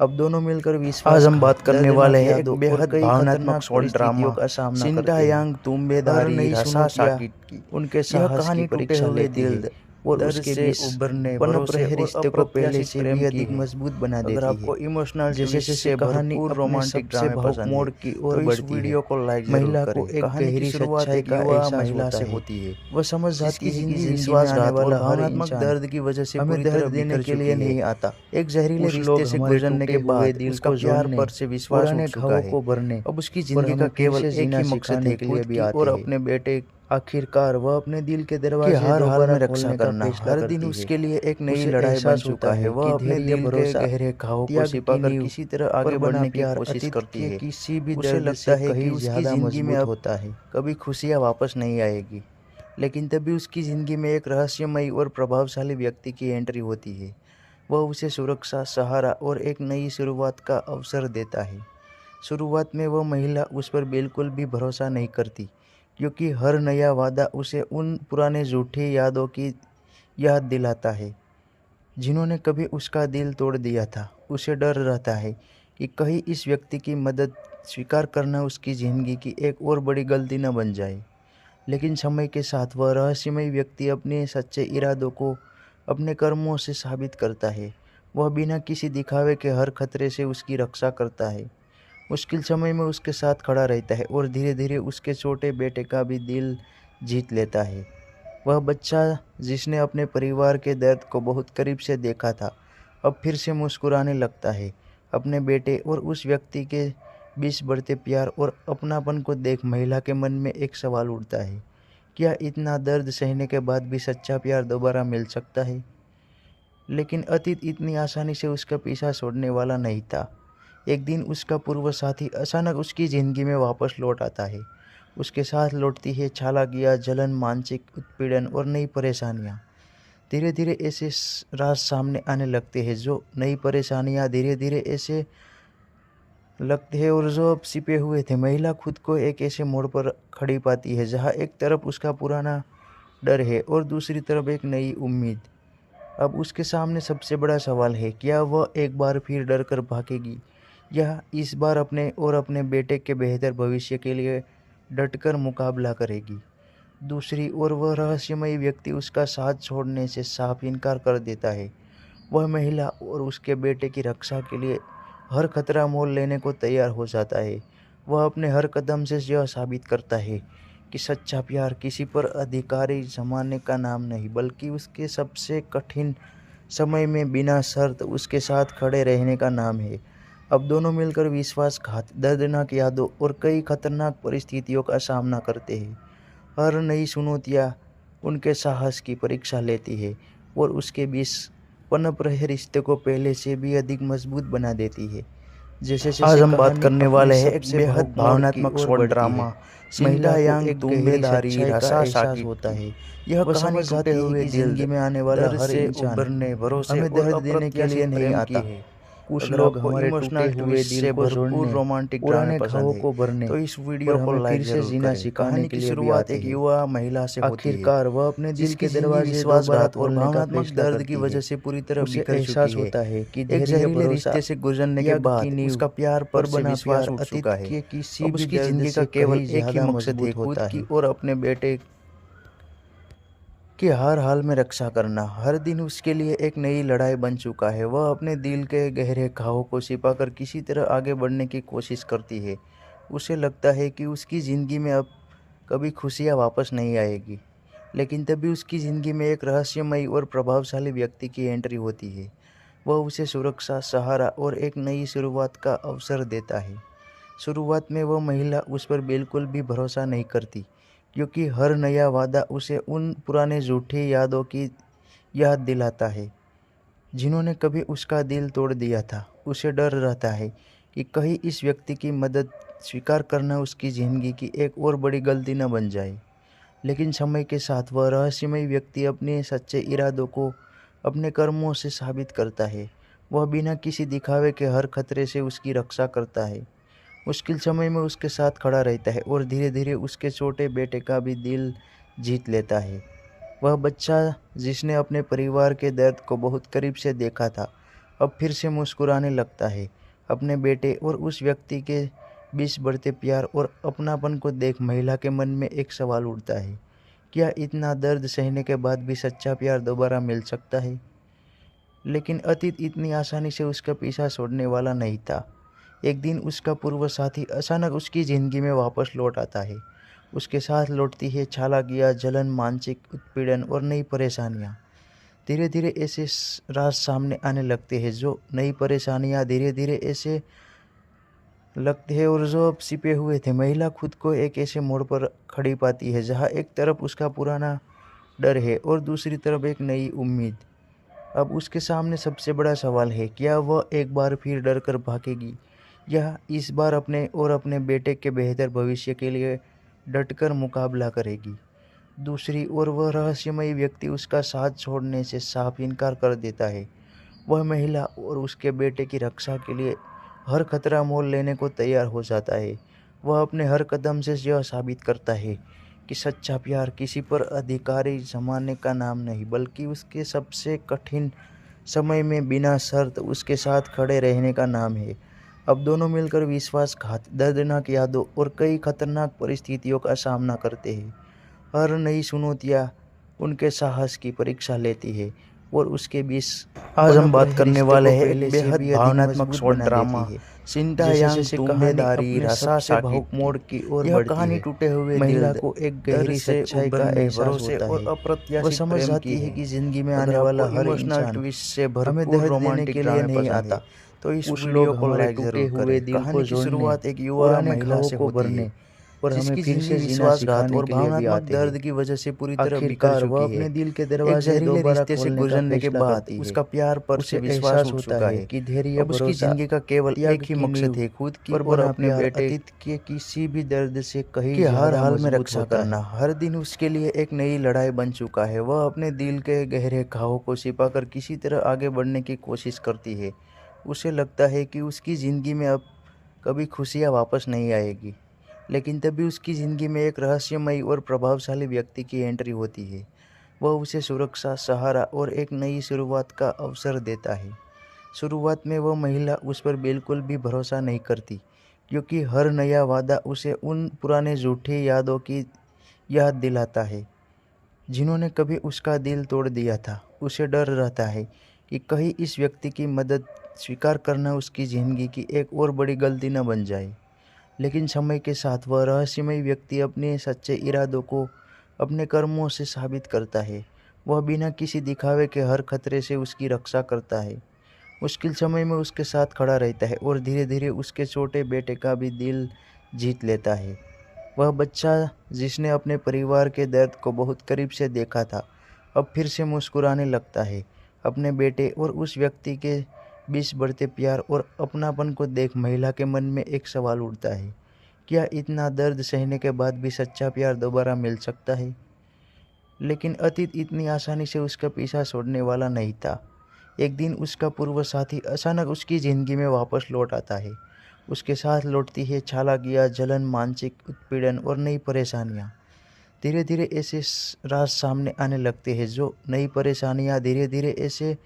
अब दोनों मिलकर आज हम विश्वासघात, बात करने दर्दनाक वाले हैं एक यादों और बेहद कई भावनात्मक खतरनाक शॉर्ट परिस्थितियों ड्रामा का सामना करते हैं। सिंटायांग हर तुम्बेदारी नई रासा चुनौतियाँ साकिट की। उनके यह साहस की कहानी टूटे परीक्षा हुए लेती है दिल, और दर्द उसके से बीच उबरने पनप भरोसे रहे और रिश्ते को पहले अप्रत्याशित से प्रेम भी की अधिक है। मजबूत बना अगर देती आपको है। इमोशनल जैसे ट्विस्ट जैसे से कहानी भरपूर अपने रोमांटिक सबसे ड्रामे भावुक पसंद है मोड़ की ओर तो इस बढ़ती है, वीडियो को लाइक जरूर महिला को करें। एक कहानी की गहरी शुरुआत सच्चाई एक का युवा एहसास महिला होता से है। होती है वह समझ जिसकी जाती है कि जिंदगी जिंदगी में आने विश्वासघात और वाला हर भावनात्मक इंसान दर्द की वजह से हमें पूरी दर्द तरह देने बिखर के लिए चुकी है। नहीं आता। एक जहरीले कुछ रिश्ते लोग से हमारे गुजरने टूटे के हुए बाद दिल उसका को प्यार जोड़ने, पर से विश्वास पुराने उठ चुका घावों है। को भरने अब उसकी और जिंदगी का हमें फिर केवल से एक जीना ही मकसद सिखाने है, के लिए खुद भी की आते और हैं। अपने बेटे आखिरकार वह अपने दिल के दरवाजे हर हाल दोबारा में रक्षा खोलने का करना फैसला हर करती दिन है। उसके लिए एक नई उसे लड़ाई बन एहसास चुका होता है। है वह कि अपने धैर्य, दिल के भरोसा, गहरे घावों को त्याग की छिपाकर नींव किसी तरह पर आगे बना बढ़ने की प्यार कोशिश अतीत करती के है। किसी भी उसे दर्द लगता से है कि कहीं उसकी ज्यादा जिंदगी में मजबूत अब होता है। कभी खुशियां वापस नहीं आएगी, लेकिन तभी उसकी जिंदगी में एक रहस्यमयी और प्रभावशाली व्यक्ति की एंट्री होती है। वह उसे सुरक्षा, सहारा और एक नई शुरुआत का अवसर देता है। शुरुआत में वह महिला उस पर बिल्कुल भी भरोसा नहीं करती, क्योंकि हर नया वादा उसे उन पुराने झूठी यादों की याद दिलाता है जिन्होंने कभी उसका दिल तोड़ दिया था। उसे डर रहता है कि कहीं इस व्यक्ति की मदद स्वीकार करना उसकी ज़िंदगी की एक और बड़ी गलती न बन जाए। लेकिन समय के साथ वह रहस्यमय व्यक्ति अपने सच्चे इरादों को अपने कर्मों से साबित करता है। वह बिना किसी दिखावे के हर खतरे से उसकी रक्षा करता है, मुश्किल समय में उसके साथ खड़ा रहता है और धीरे धीरे उसके छोटे बेटे का भी दिल जीत लेता है। वह बच्चा जिसने अपने परिवार के दर्द को बहुत करीब से देखा था, अब फिर से मुस्कुराने लगता है। अपने बेटे और उस व्यक्ति के बीच बढ़ते प्यार और अपनापन को देख महिला के मन में एक सवाल उठता है, क्या इतना दर्द सहने के बाद भी सच्चा प्यार दोबारा मिल सकता है? लेकिन अतीत इतनी आसानी से उसका पीछा छोड़ने वाला नहीं था। एक दिन उसका पूर्व साथी अचानक उसकी ज़िंदगी में वापस लौट आता है। उसके साथ लौटती है चालाकियाँ, जलन, मानसिक उत्पीड़न और नई परेशानियाँ। धीरे धीरे ऐसे राज सामने आने लगते हैं जो नई परेशानियाँ धीरे धीरे ऐसे लगते हैं और जो अब छिपे हुए थे। महिला खुद को एक ऐसे मोड़ पर खड़ी पाती है जहाँ एक तरफ उसका पुराना डर है और दूसरी तरफ एक नई उम्मीद। अब उसके सामने सबसे बड़ा सवाल है, क्या वह एक बार फिर डर कर भागेगी या इस बार अपने बेटे के बेहतर भविष्य के लिए डटकर मुकाबला करेगी। दूसरी ओर वह रहस्यमयी व्यक्ति उसका साथ छोड़ने से साफ इनकार कर देता है। वह महिला और उसके बेटे की रक्षा के लिए हर खतरा मोल लेने को तैयार हो जाता है। वह अपने हर कदम से यह साबित करता है कि सच्चा प्यार किसी पर अधिकारी जमाने का नाम नहीं, बल्कि उसके सबसे कठिन समय में बिना शर्त उसके साथ खड़े रहने का नाम है। अब दोनों मिलकर विश्वासघात, दर्दनाक यादों और कई खतरनाक परिस्थितियों का सामना करते हैं। हर नई चुनौतियाँ उनके साहस की परीक्षा लेती है और उसके बीच पनप रहे रिश्ते को पहले से भी अधिक मजबूत बना देती है। जैसे आज जैसे हम बात कहानी करने अपने वाले हैं एक सबसे बेहद भावनात्मक ओर शॉर्ट बढ़ती है। ड्रामा, महिला को सिंटायांग एक गहरी तुम्बेदारी सच्चाई का रसा एहसास साकी होता की। है। यह वह कहानी समझ जाती है कि जिंदगी में आने वाला दर्द हर से इंसान उभरने, भरोसे हमें और दर्द देने के लिए अप्रत्याशित नहीं प्रेम की आता। है। कुछ अगर लोग आपको को हमारे टूटे इमोशनल हुए ट्विस्ट दिल से को भरपूर जोड़ने, रोमांटिक ड्रामे पुराने पसंद घावों है को भरने तो इस वीडियो और को हमें लाइक फिर से जरूर जीना करें। सिखाने कहानी के की लिए भी शुरुआत आते एक हैं। युवा महिला से होती है आखिरकार वह अपने दिल जिसकी के जिंदगी दरवाजे दोबारा विश्वासघात और खोलने का भावनात्मक फैसला दर्द की करती वजह है। से पूरी तरह उसे बिखर एहसास चुकी है। होता है कि एक धैर्य, जहरीले भरोसा, रिश्ते से गुजरने के त्याग की बाद नींव उसका प्यार पर पर से बना विश्वास प्यार उठ अतीत चुका है। के किसी अब भी उसकी दर्द जिंदगी से का केवल कहीं एक ही ज्यादा मकसद है, मजबूत खुद होता की है। और अपने बेटे की हर हाल में रक्षा करना हर दिन उसके लिए एक नई लड़ाई बन चुका है। वह अपने दिल के गहरे घावों को छिपाकर किसी तरह आगे बढ़ने की कोशिश करती है। उसे लगता है कि उसकी ज़िंदगी में अब कभी खुशियाँ वापस नहीं आएगी, लेकिन तभी उसकी ज़िंदगी में एक रहस्यमयी और प्रभावशाली व्यक्ति की एंट्री होती है। वह उसे सुरक्षा, सहारा और एक नई शुरुआत का अवसर देता है। शुरुआत में वह महिला उस पर बिल्कुल भी भरोसा नहीं करती, क्योंकि हर नया वादा उसे उन पुराने झूठी यादों की याद दिलाता है जिन्होंने कभी उसका दिल तोड़ दिया था। उसे डर रहता है कि कहीं इस व्यक्ति की मदद स्वीकार करना उसकी ज़िंदगी की एक और बड़ी गलती न बन जाए। लेकिन समय के साथ वह रहस्यमय व्यक्ति अपने सच्चे इरादों को अपने कर्मों से साबित करता है। वह बिना किसी दिखावे के हर खतरे से उसकी रक्षा करता है, मुश्किल समय में उसके साथ खड़ा रहता है और धीरे धीरे उसके छोटे बेटे का भी दिल जीत लेता है। वह बच्चा जिसने अपने परिवार के दर्द को बहुत करीब से देखा था, अब फिर से मुस्कुराने लगता है। अपने बेटे और उस व्यक्ति के बीच बढ़ते प्यार और अपनापन को देख महिला के मन में एक सवाल उठता है, क्या इतना दर्द सहने के बाद भी सच्चा प्यार दोबारा मिल सकता है? लेकिन अतीत इतनी आसानी से उसका पीछा छोड़ने वाला नहीं था। एक दिन उसका पूर्व साथी अचानक उसकी ज़िंदगी में वापस लौट आता है। उसके साथ लौटती है चालाकियाँ, जलन, मानसिक उत्पीड़न और नई परेशानियाँ। धीरे धीरे ऐसे राज सामने आने लगते हैं जो नई परेशानियाँ धीरे धीरे ऐसे लगते हैं और जो अब छिपे हुए थे। महिला खुद को एक ऐसे मोड़ पर खड़ी पाती है जहाँ एक तरफ उसका पुराना डर है और दूसरी तरफ एक नई उम्मीद। अब उसके सामने सबसे बड़ा सवाल है, क्या वह एक बार फिर डर कर भागेगी या इस बार अपने और अपने बेटे के बेहतर भविष्य के लिए डटकर मुकाबला करेगी। दूसरी ओर वह रहस्यमयी व्यक्ति उसका साथ छोड़ने से साफ इनकार कर देता है। वह महिला और उसके बेटे की रक्षा के लिए हर खतरा मोल लेने को तैयार हो जाता है। वह अपने हर कदम से यह साबित करता है कि सच्चा प्यार किसी पर अधिकारी जमाने का नाम नहीं, बल्कि उसके सबसे कठिन समय में बिना शर्त उसके साथ खड़े रहने का नाम है। अब दोनों मिलकर विश्वासघात, दर्दनाक यादों और कई खतरनाक परिस्थितियों का सामना करते हैं। हर नई चुनौतियाँ उनके साहस की परीक्षा लेती है और उसके बीच आज हम बात करने वाले हैं एक बेहद भावनात्मक शॉर्ट ड्रामा सिंटायांग तुम्बेदारी रसा से भावुक मोड़ की ओर बढ़ती है। कहानी टूटे हुए महिला को एक गहरी सच्चाई का एहसास होता है और अप्रत्याशित वो समझ जाती है कि जिंदगी में आने वाला हर इंसान ट्विस्ट से भरपूर रोमांटिक के लिए नहीं आता। तो इस वीडियो को लाइक जरूर करें। कहानी की शुरुआत एक युवा महिला से होती है और हमें फिर से विश्वासघात और भावनात्मक दर्द की वजह से पूरी तरह बिखर चुकी है। अपने दिल के दरवाजे जहरीले रिश्ते से गुजरने के बाद उसका प्यार पर से विश्वास उठ चुका है कि धैर्य और उसकी जिंदगी का केवल एक ही मकसद है, खुद की और अपने बेटे के किसी भी दर्द से कहीं हर हाल में रक्षा करना। हर दिन उसके लिए एक नई लड़ाई बन चुका है। वह अपने दिल के गहरे घावों को छिपाकर किसी तरह आगे बढ़ने की कोशिश करती है। उसे लगता है कि उसकी ज़िंदगी में अब कभी खुशियाँ वापस नहीं आएगी, लेकिन तभी उसकी ज़िंदगी में एक रहस्यमयी और प्रभावशाली व्यक्ति की एंट्री होती है। वह उसे सुरक्षा, सहारा और एक नई शुरुआत का अवसर देता है। शुरुआत में वह महिला उस पर बिल्कुल भी भरोसा नहीं करती, क्योंकि हर नया वादा उसे उन पुराने झूठी यादों की याद दिलाता है जिन्होंने कभी उसका दिल तोड़ दिया था। उसे डर रहता है कि कहीं इस व्यक्ति की मदद स्वीकार करना उसकी ज़िंदगी की एक और बड़ी गलती न बन जाए। लेकिन समय के साथ वह रहस्यमय व्यक्ति अपने सच्चे इरादों को अपने कर्मों से साबित करता है। वह बिना किसी दिखावे के हर खतरे से उसकी रक्षा करता है, मुश्किल समय में उसके साथ खड़ा रहता है और धीरे धीरे उसके छोटे बेटे का भी दिल जीत लेता है। वह बच्चा जिसने अपने परिवार के दर्द को बहुत करीब से देखा था, अब फिर से मुस्कुराने लगता है। अपने बेटे और उस व्यक्ति के बीच बढ़ते प्यार और अपनापन को देख महिला के मन में एक सवाल उठता है, क्या इतना दर्द सहने के बाद भी सच्चा प्यार दोबारा मिल सकता है? लेकिन अतीत इतनी आसानी से उसका पीछा छोड़ने वाला नहीं था। एक दिन उसका पूर्व साथी अचानक उसकी ज़िंदगी में वापस लौट आता है। उसके साथ लौटती है चालाकियाँ, जलन, मानसिक उत्पीड़न और नई परेशानियाँ। धीरे धीरे ऐसे राज सामने आने लगते हैं जो नई परेशानियाँ धीरे धीरे ऐसे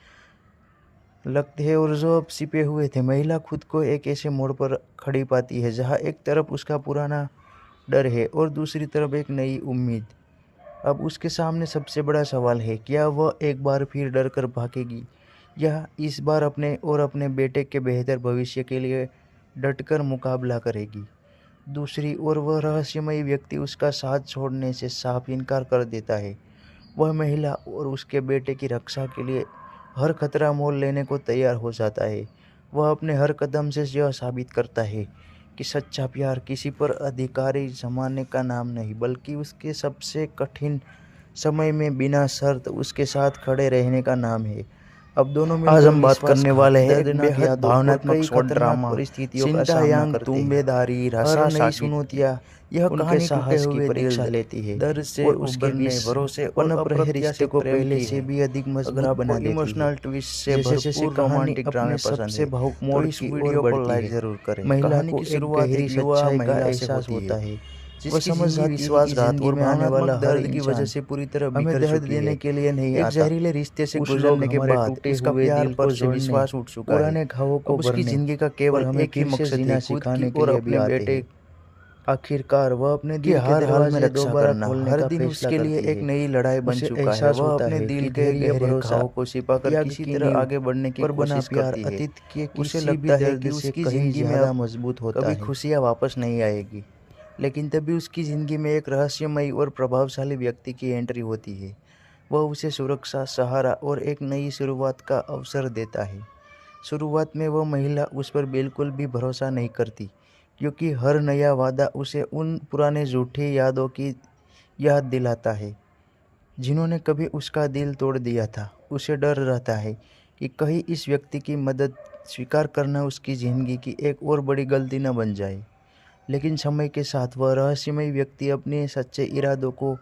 लगते हैं और जो अब छिपे हुए थे। महिला खुद को एक ऐसे मोड़ पर खड़ी पाती है जहाँ एक तरफ उसका पुराना डर है और दूसरी तरफ एक नई उम्मीद। अब उसके सामने सबसे बड़ा सवाल है, क्या वह एक बार फिर डर कर भागेगी या इस बार अपने और अपने बेटे के बेहतर भविष्य के लिए डटकर मुकाबला करेगी। दूसरी ओर वह रहस्यमयी व्यक्ति उसका साथ छोड़ने से साफ इनकार कर देता है। वह महिला और उसके बेटे की रक्षा के लिए हर खतरा मोल लेने को तैयार हो जाता है। वह अपने हर कदम से यह साबित करता है कि सच्चा प्यार किसी पर अधिकारी जमाने का नाम नहीं, बल्कि उसके सबसे कठिन समय में बिना शर्त उसके साथ खड़े रहने का नाम है। अब दोनों में आज हम बात करने वाले हैं एक बेहद भावनात्मक शॉर्ट ड्रामा परिस्थितियों का सामना करते हैं। तुम्बेदारी रसा नई चुनौतियाँ यह कहानी साहस की परीक्षा लेती है। दर्द से और उसके बीच भरोसे और अप्रत्याशित को पहले से भी अधिक मजबूत बना देती है। इमोशनल ट्विस्ट से भरपूर रोमांटिक ड्रामे पसंद है भावुक मोड़ की वीडियो को लाइक जरूर करें। महिला को एक गहरी सच्चाई का एहसास होता है। वो समझ जाती विश्वासघात और आने वाला दर्द की वजह से पूरी तरह बिखर चुकी है। दर्द देने के लिए नहीं आता। एक जहरीले रिश्ते से गुजरने के बाद उसका प्यार पर से विश्वास उठ चुका है। पुराने घावों को उसकी जिंदगी का केवल एक ही मकसद है, सिखाने के लिए अपने बेटे आखिरकार वह अपने दिल के हाल में रक्षा करना। हर दिन उसके लिए एक नई लड़ाई बन चुका है। वह अपने दिल के गहरे घावों को छिपाकर किसी तरह आगे बढ़ने की कोशिश करती है। अतीत के उसे लगता है कि उसकी जिंदगी में ज़्यादा मजबूत होता है, कभी खुशियाँ वापस नहीं आएगी। लेकिन तभी उसकी ज़िंदगी में एक रहस्यमयी और प्रभावशाली व्यक्ति की एंट्री होती है। वह उसे सुरक्षा, सहारा और एक नई शुरुआत का अवसर देता है। शुरुआत में वह महिला उस पर बिल्कुल भी भरोसा नहीं करती, क्योंकि हर नया वादा उसे उन पुराने झूठी यादों की याद दिलाता है जिन्होंने कभी उसका दिल तोड़ दिया था। उसे डर रहता है कि कहीं इस व्यक्ति की मदद स्वीकार करना उसकी ज़िंदगी की एक और बड़ी गलती न बन जाए। लेकिन समय के साथ वह रहस्यमय व्यक्ति अपने सच्चे इरादों को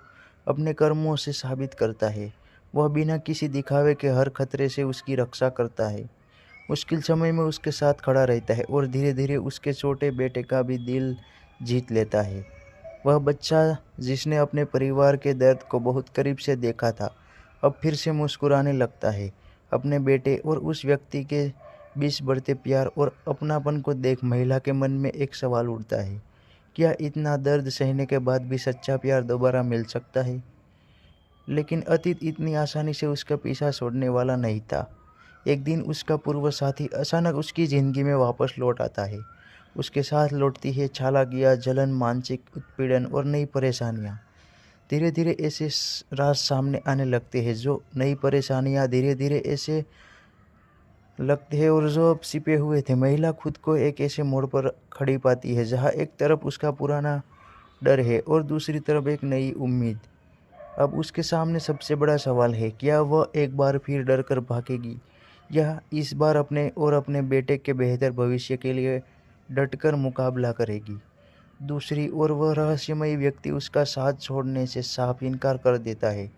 अपने कर्मों से साबित करता है। वह बिना किसी दिखावे के हर खतरे से उसकी रक्षा करता है, मुश्किल समय में उसके साथ खड़ा रहता है और धीरे धीरे उसके छोटे बेटे का भी दिल जीत लेता है। वह बच्चा जिसने अपने परिवार के दर्द को बहुत करीब से देखा था, अब फिर से मुस्कुराने लगता है। अपने बेटे और उस व्यक्ति के बीच बढ़ते प्यार और अपनापन को देख महिला के मन में एक सवाल उठता है, क्या इतना दर्द सहने के बाद भी सच्चा प्यार दोबारा मिल सकता है? लेकिन अतीत इतनी आसानी से उसका पीछा छोड़ने वाला नहीं था। एक दिन उसका पूर्व साथी अचानक उसकी ज़िंदगी में वापस लौट आता है। उसके साथ लौटती है चालाकियाँ, जलन, मानसिक उत्पीड़न और नई परेशानियाँ। धीरे धीरे ऐसे राज सामने आने लगते हैं जो नई परेशानियाँ धीरे धीरे ऐसे लगते हैं और जो अब छिपे हुए थे। महिला खुद को एक ऐसे मोड़ पर खड़ी पाती है जहाँ एक तरफ उसका पुराना डर है और दूसरी तरफ एक नई उम्मीद। अब उसके सामने सबसे बड़ा सवाल है, क्या वह एक बार फिर डर कर भागेगी या इस बार अपने और अपने बेटे के बेहतर भविष्य के लिए डटकर मुकाबला करेगी। दूसरी ओर वह रहस्यमय व्यक्ति उसका साथ छोड़ने से साफ इनकार कर देता है।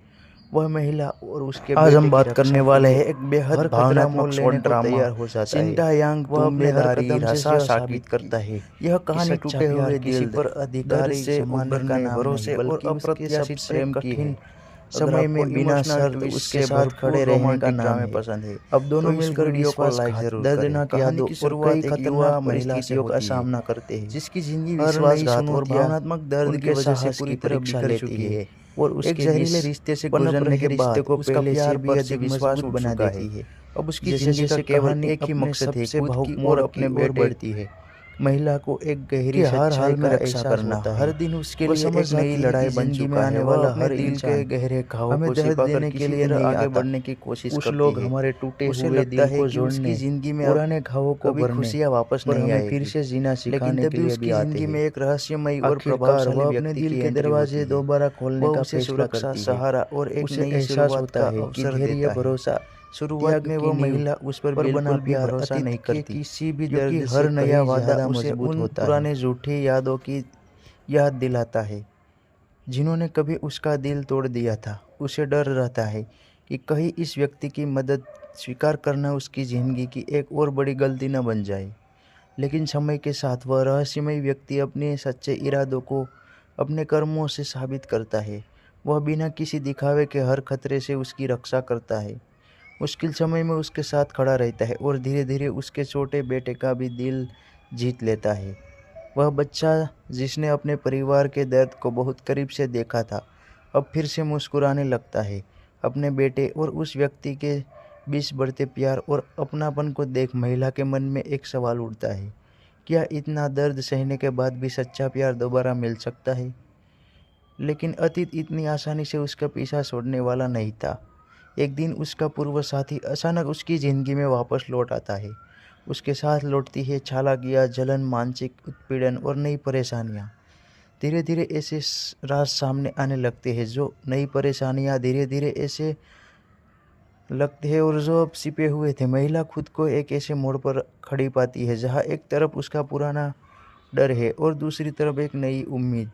वह महिला और उसके आज बेटे हम की बात रक्षा करने के वाले लिए हैं एक बेहद हर खतरा भावनात्मक मोल शॉर्ट लेने को ड्रामा तैयार हो जाता है। सिंटायांग वह अपने हर तुम्बेदारी कदम से रसा यह साबित करता है यह कि कहानी सच्चा टूटे प्यार हुए किसी दिल, पर दर्द अधिकारी से जमाने का उभरने, नाम भरोसे नहीं और बल्कि उसके अप्रत्याशित सबसे प्रेम की कठिन है। अगर समय आपको में बिना इमोशनल शर्त ट्विस्ट उसके से साथ भरपूर खड़े रहने का रोमांटिक नाम ड्रामे है। पसंद है अब दोनों तो इस मिलकर वीडियो को लाइक विश्वासघात, जरूर करें। दर्दनाक कहानी यादों की और शुरुआत कई एक युवा खतरनाक महिला से परिस्थितियों का होती है सामना करते हैं। जिसकी जिंदगी हर नई विश्वासघात और चुनौतियां भावनात्मक दर्द की उनके वजह से साहस पूरी की तरह परीक्षा बिखर लेती चुकी है है और एक उसके जहरीले बीच रिश्ते से पनप गुजरने रहे के रिश्ते बाद को उसका पहले से प्यार भी पर से अधिक विश्वास मजबूत उठ बना चुका देती है। है। अब उसकी जैसे जिंदगी का जैसे केवल कहानी एक ही अपने मकसद है, सबसे खुद भावुक की मोड़ और की अपने ओर बेटे बढ़ती है महिला को एक कि गहरी हर हाल सच्चाई में का रक्षा एहसास करना होता हर है। दिन उसके वह लिए समझ एक नई जाती है लड़ाई कि बन जिंदगी में चुका है। आने वह वाला अपने हर दिल के इंसान गहरे घावों हमें को दर्द छिपाकर देने के किसी लिए तरह नहीं आगे आता। बढ़ने की कोशिश कुछ करती लोग है। हमारे टूटे उसे हुए लगता दिल है को कि उसकी जोड़ने, जिंदगी में अब पुराने घावों को कभी भरने खुशियां वापस और नहीं हमें फिर आएगी, से जीना लेकिन सिखाने के तभी लिए भी उसकी आते जिंदगी में हैं। एक रहस्यमयी और आखिरकार प्रभावशाली वह अपने व्यक्ति दिल की के एंट्री दरवाजे होती है। दोबारा खोलने वह का उसे फैसला सुरक्षा, करती है। सहारा और एक उसे नई एहसास शुरुआत होता का है कि अवसर धैर्य, देता है। भरोसा, शुरुआत त्याग में की वह नींव महिला उस पर बना बिल्कुल भी प्यार भरोसा नहीं अतीत के करती, किसी भी क्योंकि दर्द हर से नया कहीं वादा ज्यादा उसे मजबूत उन होता है। पुराने झूठी यादों की याद दिलाता है जिन्होंने कभी उसका दिल तोड़ दिया था। उसे डर रहता है कि कहीं इस व्यक्ति की मदद स्वीकार करना उसकी ज़िंदगी की एक और बड़ी गलती न बन जाए। लेकिन समय के साथ वह रहस्यमय व्यक्ति अपने सच्चे इरादों को अपने कर्मों से साबित करता है। वह बिना किसी दिखावे के हर खतरे से उसकी रक्षा करता है, मुश्किल समय में उसके साथ खड़ा रहता है और धीरे धीरे उसके छोटे बेटे का भी दिल जीत लेता है। वह बच्चा जिसने अपने परिवार के दर्द को बहुत करीब से देखा था, अब फिर से मुस्कुराने लगता है। अपने बेटे और उस व्यक्ति के बीच बढ़ते प्यार और अपनापन को देख महिला के मन में एक सवाल उठता है, क्या इतना दर्द सहने के बाद भी सच्चा प्यार दोबारा मिल सकता है? लेकिन अतीत इतनी आसानी से उसका पीछा छोड़ने वाला नहीं था। एक दिन उसका पूर्व साथी अचानक उसकी ज़िंदगी में वापस लौट आता है। उसके साथ लौटती है चालाकियाँ, जलन, मानसिक उत्पीड़न और नई परेशानियाँ। धीरे धीरे ऐसे राज सामने आने लगते हैं जो नई परेशानियाँ धीरे धीरे ऐसे लगते हैं और जो अब छिपे हुए थे। महिला खुद को एक ऐसे मोड़ पर खड़ी पाती है जहाँ एक तरफ उसका पुराना डर है और दूसरी तरफ एक नई उम्मीद।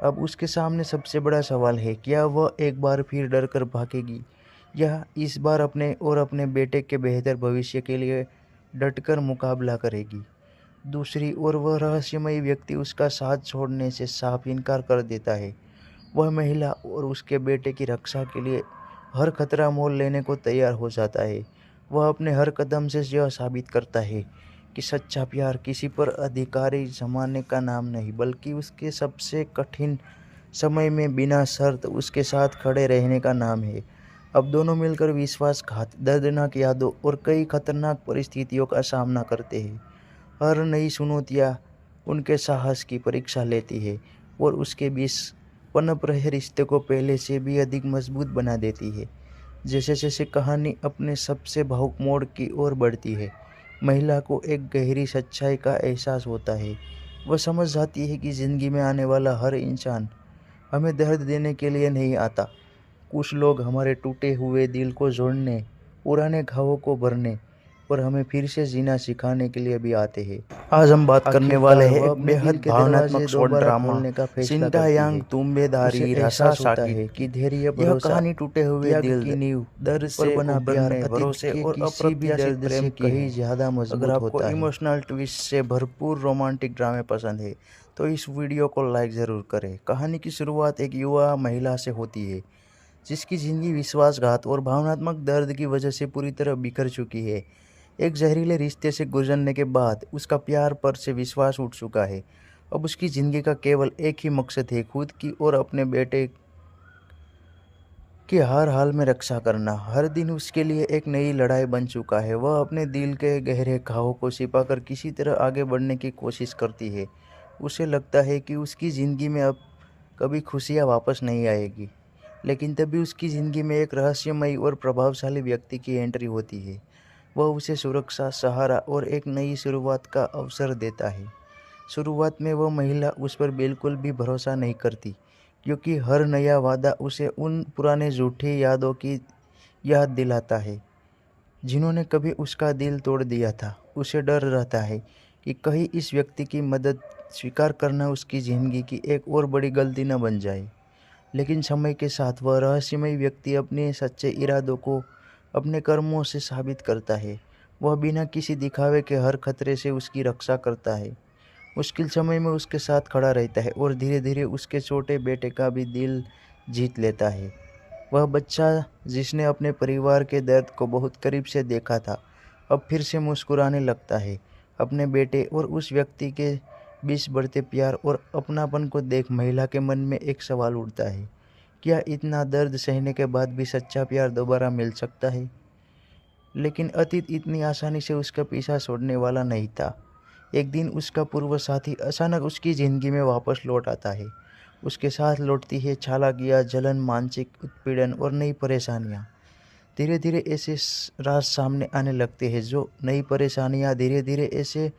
अब उसके सामने सबसे बड़ा सवाल है, क्या वह एक बार फिर डर कर भागेगी या इस बार अपने और अपने बेटे के बेहतर भविष्य के लिए डटकर मुकाबला करेगी। दूसरी ओर वह रहस्यमय व्यक्ति उसका साथ छोड़ने से साफ इनकार कर देता है। वह महिला और उसके बेटे की रक्षा के लिए हर खतरा मोल लेने को तैयार हो जाता है। वह अपने हर कदम से यह साबित करता है कि सच्चा प्यार किसी पर अधिकारी जमाने का नाम नहीं बल्कि उसके सबसे कठिन समय में बिना शर्त उसके साथ खड़े रहने का नाम है। अब दोनों मिलकर विश्वासघात, दर्दनाक यादों और कई खतरनाक परिस्थितियों का सामना करते हैं। हर नई चुनौतियाँ उनके साहस की परीक्षा लेती है और उसके बीच पनप रहे रिश्ते को पहले से भी अधिक मजबूत बना देती है। जैसे जैसे कहानी अपने सबसे भावुक मोड़ की ओर बढ़ती है, महिला को एक गहरी सच्चाई का एहसास होता है। वह समझ जाती है कि ज़िंदगी में आने वाला हर इंसान हमें दर्द देने के लिए नहीं आता। कुछ लोग हमारे टूटे हुए दिल को जोड़ने, पुराने घावों को भरने और हमें फिर से जीना सिखाने के लिए भी आते हैं। आज हम बात करने वाले हैं एक बेहद भावनात्मक शॉर्ट ड्रामा शिंटा यांग तुम्बेदारी रासा साकी की धैर्य यह कहानी टूटे हुए दिल की नींव दर्द से बना प्यार भरोसे और अप्रत्याशित प्रेम कहीं ज्यादा मजबूत होता है। इमोशनल ट्विस्ट से भरपूर रोमांटिक ड्रामे पसंद है तो इस वीडियो को लाइक ज़रूर करें। कहानी की शुरुआत एक युवा महिला से होती है जिसकी ज़िंदगी विश्वासघात और भावनात्मक दर्द की वजह से पूरी तरह बिखर चुकी है। एक जहरीले रिश्ते से गुजरने के बाद उसका प्यार पर से विश्वास उठ चुका है। अब उसकी ज़िंदगी का केवल एक ही मकसद है, खुद की और अपने बेटे की हर हाल में रक्षा करना। हर दिन उसके लिए एक नई लड़ाई बन चुका है। वह अपने दिल के गहरे घावों को छिपाकर किसी तरह आगे बढ़ने की कोशिश करती है। उसे लगता है कि उसकी ज़िंदगी में अब कभी खुशियाँ वापस नहीं आएगी, लेकिन तभी उसकी ज़िंदगी में एक रहस्यमयी और प्रभावशाली व्यक्ति की एंट्री होती है। वह उसे सुरक्षा, सहारा और एक नई शुरुआत का अवसर देता है। शुरुआत में वह महिला उस पर बिल्कुल भी भरोसा नहीं करती, क्योंकि हर नया वादा उसे उन पुराने झूठी यादों की याद दिलाता है जिन्होंने कभी उसका दिल तोड़ दिया था। उसे डर रहता है कि कहीं इस व्यक्ति की मदद स्वीकार करना उसकी ज़िंदगी की एक और बड़ी गलती न बन जाए। लेकिन समय के साथ वह रहस्यमय व्यक्ति अपने सच्चे इरादों को अपने कर्मों से साबित करता है। वह बिना किसी दिखावे के हर खतरे से उसकी रक्षा करता है, मुश्किल समय में उसके साथ खड़ा रहता है और धीरे धीरे उसके छोटे बेटे का भी दिल जीत लेता है। वह बच्चा जिसने अपने परिवार के दर्द को बहुत करीब से देखा था, अब फिर से मुस्कुराने लगता है। अपने बेटे और उस व्यक्ति के बीच बढ़ते प्यार और अपनापन को देख महिला के मन में एक सवाल उठता है, क्या इतना दर्द सहने के बाद भी सच्चा प्यार दोबारा मिल सकता है? लेकिन अतीत इतनी आसानी से उसका पीछा छोड़ने वाला नहीं था। एक दिन उसका पूर्व साथी अचानक उसकी ज़िंदगी में वापस लौट आता है। उसके साथ लौटती है चालाकियाँ, जलन, मानसिक उत्पीड़न और नई परेशानियाँ। धीरे धीरे ऐसे राज सामने आने लगते हैं जो नई परेशानियाँ धीरे धीरे ऐसे